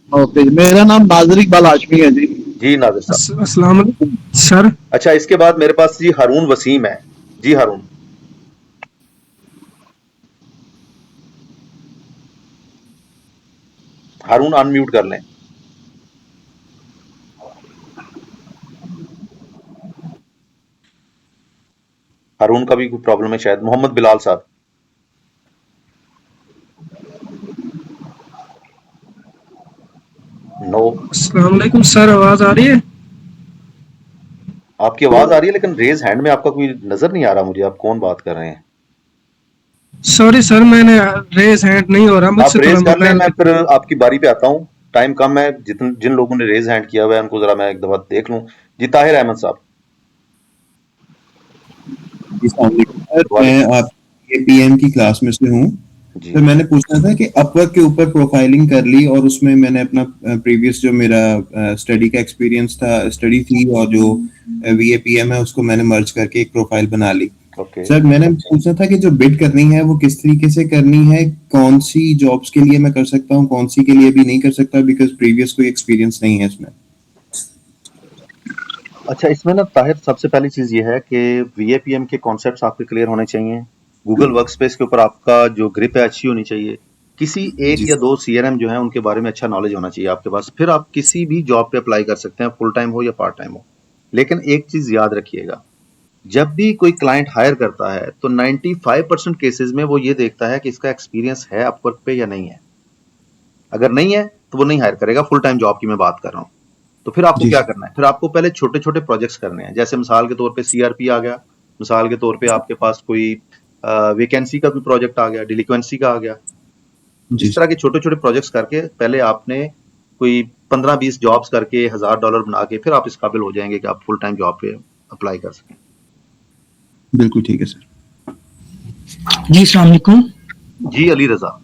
E: ओके। मेरा नाम नाजर इकबाल हाशमी है जी।
A: जी नादिर साहब।
C: अस्सलाम वालेकुम सर।
A: अच्छा, इसके बाद मेरे पास जी हारून वसीम है। जी हारून, हारून अनम्यूट कर लें। हारून का भी कोई प्रॉब्लम है शायद। मोहम्मद बिलाल साहब, नो।
C: अस्सलाम वालेकुम सर, आवाज आ रही है?
A: आपकी आवाज आ रही है लेकिन रेज हैंड में आपका कोई नजर नहीं आ रहा मुझे, आप कौन बात कर रहे हैं?
C: सॉरी सर, मैंने रेस हैंड नहीं हो रहा
A: आप
C: मुझसे, थोड़ा
A: रेज कर लें,
C: मोबाइल
A: मैं
C: में।
A: फिर आपकी बारी पे आता हूँ। टाइम कम है, जिन लोगों ने रेज हैंड किया हुआ है उनको जरा मैं एक दफा देख लूं। जी ताहिर अहमद साहब।
F: जी, अस्सलाम वालेकुम सर,
A: वालेकुम।
F: मैं आपके पीएम की क्लास में से हूँ।
A: जी
F: सर मैंने पूछना था कि अपवर्क के ऊपर प्रोफाइलिंग कर ली और उसमें मैंने अपना प्रीवियस जो मेरा स्टडी का एक्सपीरियंस था, स्टडी थी, और जो वीएपीएम है उसको मैंने मर्ज करके एक प्रोफाइल बना ली।
A: ओके।
F: सर मैंने पूछना था कि जो बिड करनी है वो किस तरीके से करनी है, कौन सी जॉब्स के लिए मैं कर सकता हूँ, कौन सी के लिए भी नहीं कर सकता, बिकॉज प्रीवियस कोई एक्सपीरियंस नहीं है इसमें।
A: अच्छा, इसमें ना ताहिर, सबसे पहली चीज ये है कि वीएपीएम के कॉन्सेप्ट्स आपके क्लियर होने चाहिए। गूगल वर्कस्पेस के ऊपर आपका जो ग्रिप है अच्छी होनी चाहिए। किसी एक
F: जी
A: या दो सीआरएम जो है उनके बारे में अच्छा नॉलेज होना चाहिए आपके पास, फिर आप किसी भी जॉब पे अप्लाई कर सकते हैं, फुल टाइम हो या पार्ट टाइम हो। लेकिन एक चीज याद रखिएगा, जब भी कोई क्लाइंट हायर करता है तो 95% केसेस में वो ये देखता है कि इसका एक्सपीरियंस है अपवर्क पे या नहीं है। अगर नहीं है तो वो नहीं हायर करेगा। फुल टाइम जॉब की मैं बात कर रहा हूँ। तो फिर आपको
F: जी
A: क्या करना है? फिर आपको पहले छोटे छोटे प्रोजेक्ट्स करने हैं। जैसे मिसाल के तौर पे सीआरपी आ गया, मिसाल के तौर पे आपके पास कोई वैकेंसी का कोई प्रोजेक्ट आ गया, डिलिक्वेंसी का आ गया।
F: जी
A: इस तरह के छोटे छोटे प्रोजेक्ट्स करके पहले आपने कोई 15-20 जॉब्स करके $1000 बना के फिर आप इस काबिल हो जाएंगे कि आप फुल टाइम जॉब पे अप्लाई कर सकें।
F: बिल्कुल ठीक है सर।
B: जी अस्सलाम वालेकुम।
A: जी Ali Raza.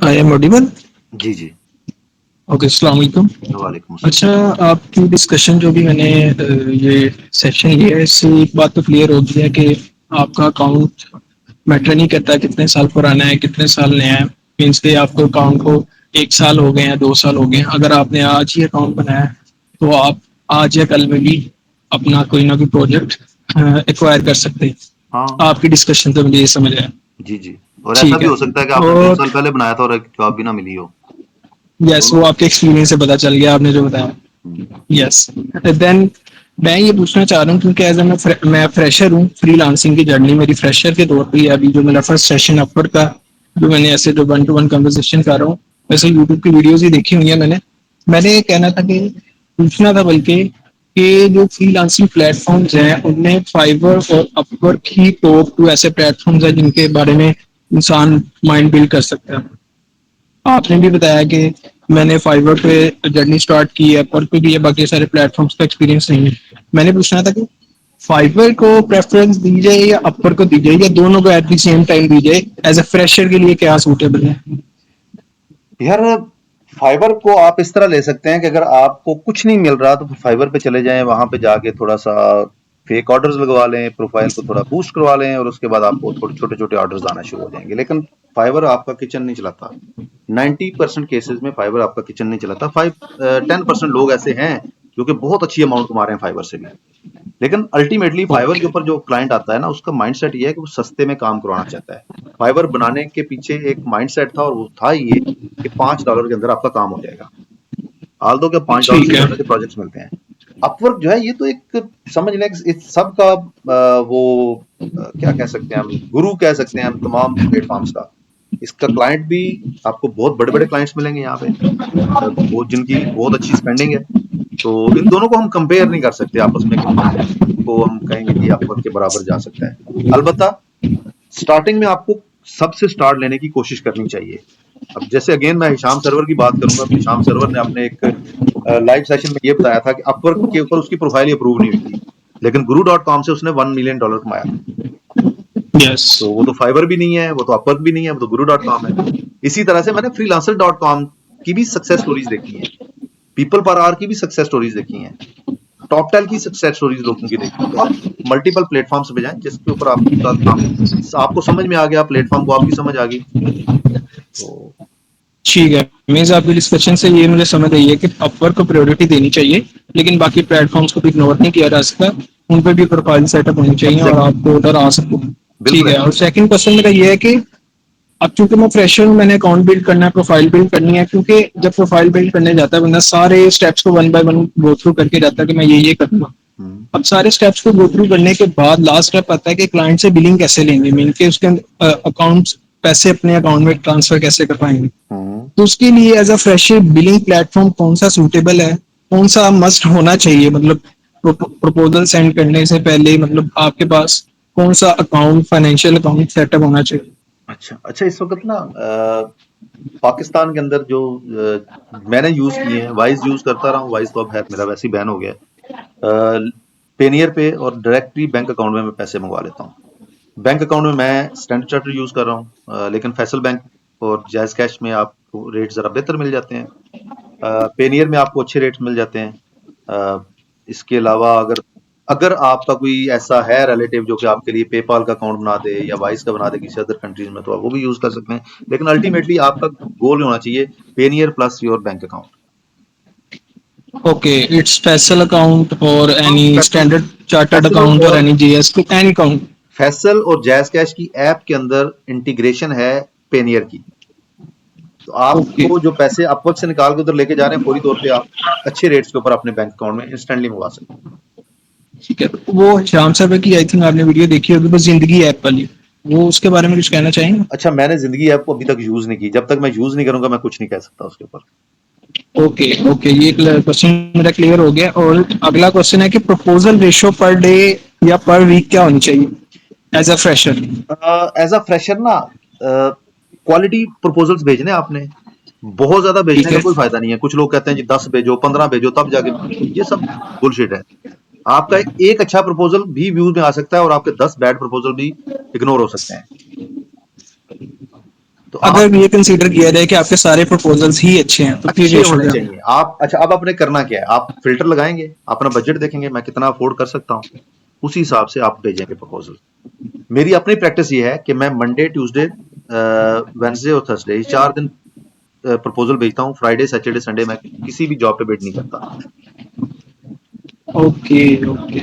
G: I am audible?
A: जी जी।
G: ओके, अस्सलाम वालेकुम।
A: वालेकुम अस्सलाम।
G: अच्छा, आपकी डिस्कशन जो भी मैंने ये सेशन लिया है, इससे एक बात तो क्लियर हो गई है कि आपका अकाउंट मैटर नहीं करता कितने साल पुराना है, कितने साल नया है। मीन्स के आपको अकाउंट को 1 साल हो गए हैं, 2 साल हो गए हैं, अगर आपने आज ही अकाउंट बनाया है तो आप आज या कल में भी अपना कोई ना कोई प्रोजेक्ट एक्वायर कर सकते हैं।
A: हाँ
G: आपकी डिस्कशन तो मुझे ये समझ आया।
A: जी जी। और ऐसा
G: ठीक
A: भी
G: है।
A: हो सकता है कि आपने 2
G: और
A: साल पहले बनाया था और एक जॉब भी ना मिली हो।
G: यस, वो आपके एक्सपीरियंस से पता चल गया, आपने जो बताया। यस, देन मैं ये पूछना चाह रहा हूँ क्योंकि एज मैं फ्रेशर हूँ, फ्रीलांसिंग की जर्नी मेरी फ्रेशर के तौर पे है। अभी जो मेरा फर्स्ट सेशन अपवर्क का जो मैंने ऐसे जो 1-to-1 कन्वर्सेशन कर रहा हूँ, वैसे यूट्यूब की वीडियोस ही देखी हुई है मैंने ये कहना था कि पूछना था बल्कि कि जो फ्रीलांसिंग प्लेटफॉर्म्स हैं उनमें फाइवर और अपवर्क ही टॉप 2 ऐसे प्लेटफॉर्म्स हैं जिनके बारे में इंसान माइंड बिल्ड कर सकता है। आपने भी बताया कि मैंने फाइवर पे जर्नी स्टार्ट की है, अपवर्क पे भी है, बाकी सारे प्लेटफॉर्म्स का एक्सपीरियंस नहीं है। मैंने पूछना था कि फाइवर को प्रेफरेंस दी जाए या अपवर्क को दी जाए या दोनों को एट द सेम टाइम दी जाए, एज अ फ्रेशर के लिए क्या सूटेबल है?
A: यार फाइबर को आप इस तरह ले सकते हैं कि अगर आपको कुछ नहीं मिल रहा तो फाइबर पे चले जाएं, वहां पे जाके थोड़ा सा फेक ऑर्डर्स लगवा लें, प्रोफाइल को थोड़ा बूस्ट करवा लें और उसके बाद आपको थोड़े छोटे छोटे ऑर्डर्स आना शुरू हो जाएंगे। लेकिन फाइबर आपका किचन नहीं चलाता। 90% केसेस में फाइबर आपका किचन नहीं चलाता। 10% लोग ऐसे हैं जो कि बहुत अच्छी अमाउंट कमा रहे हैं फाइबर से भी। लेकिन अल्टीमेटली फाइबर के ऊपर जो क्लाइंट आता है ना, उसका माइंडसेट ये है कि वो सस्ते में काम करवाना चाहता है। फाइबर बनाने के पीछे एक माइंडसेट था और वो था ये कि $5 के अंदर आपका काम हो जाएगा। आल्दो के $5
G: ठीक
A: से
G: है।
A: ज्यादा के प्रोजेक्ट्स मिलते हैं। अपवर्क जो है ये तो एक समझ लें इस सब का क्या कह सकते हैं हम, गुरु कह सकते हैं हम तमाम प्लेटफॉर्म्स का। इसका क्लाइंट भी आपको बहुत बड़े बड़े क्लाइंट्स मिलेंगे यहाँ पे, वो जिनकी बहुत अच्छी स्पेंडिंग है। तो इन दोनों को हम कंपेयर नहीं कर सकते आपस में कि को हम कहेंगे कि अपवर्क के बराबर जा सकता है। अलबत्ता स्टार्टिंग में आपको सबसे स्टार्ट लेने की कोशिश करनी चाहिए। अब जैसे अगेन मैं हिशाम सर्वर की बात करूंगा तो हिशाम सर्वर ने अपने एक लाइव सेशन में ये बताया था कि अपवर्क के ऊपर उसकी प्रोफाइल अप्रूव नहीं हुई थी, लेकिन guru.com से उसने $1 मिलियन कमाया।
G: यस।
A: तो वो तो फाइबर भी नहीं है, वो तो अपवर्क भी नहीं है, वो तो guru.com है। इसी तरह से मैंने freelancer.com की भी सक्सेस स्टोरीज देखी हैं, पीपल पर आवर की भी सक्सेस स्टोरीज देखी हैं, टॉप टेल की सक्सेस स्टोरीज लोगों की देखी हैं। तो आप मल्टीपल प्लेटफॉर्म्स पे जाएं जिसके ऊपर आपका काम आपको समझ में आ गया, प्लेटफॉर्म को आपकी समझ आ गई। तो
G: ठीक है, मीन्स आपकी डिस्कशन से ये मुझे समझ आई है कि अपवर्क को प्रायोरिटी देनी चाहिए, लेकिन बाकी प्लेटफॉर्म्स को भी इग्नोर नहीं किया जा सकता। उन पर भी प्रोफाइल सेटअप होनी चाहिए और आपको ऑर्डर आ सकते हैं। ठीक
A: बिल्कुल
G: है।
A: है।
G: और सेकंड क्वेश्चन मेरा ये है कि अब चूंकि मैं फ्रेशर हूँ, मैंने अकाउंट बिल्ड करना है, प्रोफाइल बिल्ड करनी है, क्योंकि जब प्रोफाइल बिल्ड करने जाता है बंदा सारे स्टेप्स को 1 बाय 1 गो थ्रू करके जाता है कि मैं ये करूंगा। अब सारे स्टेप्स को गो थ्रू करने के बाद लास्ट स्टेप आता है कि क्लाइंट से बिलिंग कैसे लेंगे, मीन के उसके अकाउंट पैसे अपने अकाउंट में ट्रांसफर कैसे कर पाएंगे। तो उसके लिए as a fresher billing platform कौन सा सूटेबल है, कौन सा मस्ट होना चाहिए, मतलब प्रपोजल सेंड करने से पहले मतलब आपके पास कौन सा अकाउंट, फाइनेंशियल अकाउंट सेटअप होना चाहिए?
A: अच्छा इस वक्त ना पाकिस्तान के अंदर जो मैंने यूज किए हैं, वाइज यूज करता रहा हूँ। वाइज तो अब है मेरा वैसे ही बैन हो गया है। पेनियर पे और डायरेक्टली बैंक अकाउंट में मैं पैसे मंगवा लेता हूँ। बैंक अकाउंट में मैं स्टैंडर्ड चार्टर्ड यूज कर रहा हूँ, लेकिन फैसल बैंक और जायज कैश में आपको रेट जरा बेहतर मिल जाते हैं। पेनियर में आपको अच्छे रेट मिल जाते हैं। इसके अलावा अगर आपका कोई ऐसा है रिलेटिव जो कि आपके लिए पेपाल का अकाउंट बना दे या वाइस का बना दे किसी अदर कंट्रीज में, तो आप वो भी यूज कर सकते हैं। लेकिन अल्टीमेटली आपका गोल होना चाहिए Payeer plus your bank account.
G: Okay, it's special account or any standard chartered
A: Faisal
G: account or
A: और
G: any JS, any account.
A: Faisal और जायज कैश की ऐप के अंदर इंटीग्रेशन है पेनियर की। तो
G: Okay,
A: आपको जो पैसे अपवर्क से निकाल के उधर लेके जा रहे हैं, फौरी तौर पे आप अच्छे रेट्स के ऊपर अपने बैंक अकाउंट में इंस्टेंटली मंगवा सकते हैं।
G: ठीक है। वो श्याम साहब की आई थिंक आपने वीडियो देखी होगी, वो जिंदगी ऐप वाली, वो उसके बारे में कुछ कहना चाहेंगे?
A: अच्छा, मैंने जिंदगी ऐप को अभी तक यूज नहीं की। जब तक मैं यूज नहीं करूंगा मैं कुछ नहीं कह सकता उसके ऊपर।
G: ओके, ये क्वेश्चन मेरा क्लियर हो गया। और अगला क्वेश्चन है कि प्रपोजल रेशियो पर डे या पर वीक क्या होनी चाहिए as a fresher?
A: As a fresher ना क्वालिटी प्रपोजल्स भेजने आपने। बहुत ज्यादा भेजने
G: ठीक
A: का
G: है।
A: कोई फायदा नहीं है। कुछ लोग कहते हैं जी 10 भेजो 15 भेजो तब जाके, ये सब बुलशिट है। आपका एक अच्छा प्रपोजल भी व्यूज में आ सकता है और आपके 10 बैड प्रपोजल भी इग्नोर हो सकते हैं। तो आप
G: अगर ये कंसीडर किया जाए कि आपके सारे प्रपोजल्स ही अच्छे हैं तो फिर
A: अच्छे
G: रेशो
A: होने
G: क्या है?
A: चाहिए। आप अच्छा, अब आपने करना क्या है, आप फिल्टर लगाएंगे, अपना बजट देखेंगे मैं कितना अफोर्ड कर सकता हूँ, उसी हिसाब से आप भेजेंगे प्रपोजल। मेरी अपनी प्रैक्टिस ये है कि मैं मंडे ट्यूसडे वेडनेसडे और थर्सडे ये 4 दिन प्रपोजल भेजता हूँ। फ्राइडे सैटरडे संडे मैं किसी भी जॉब पे बिड नहीं करता।
G: Okay okay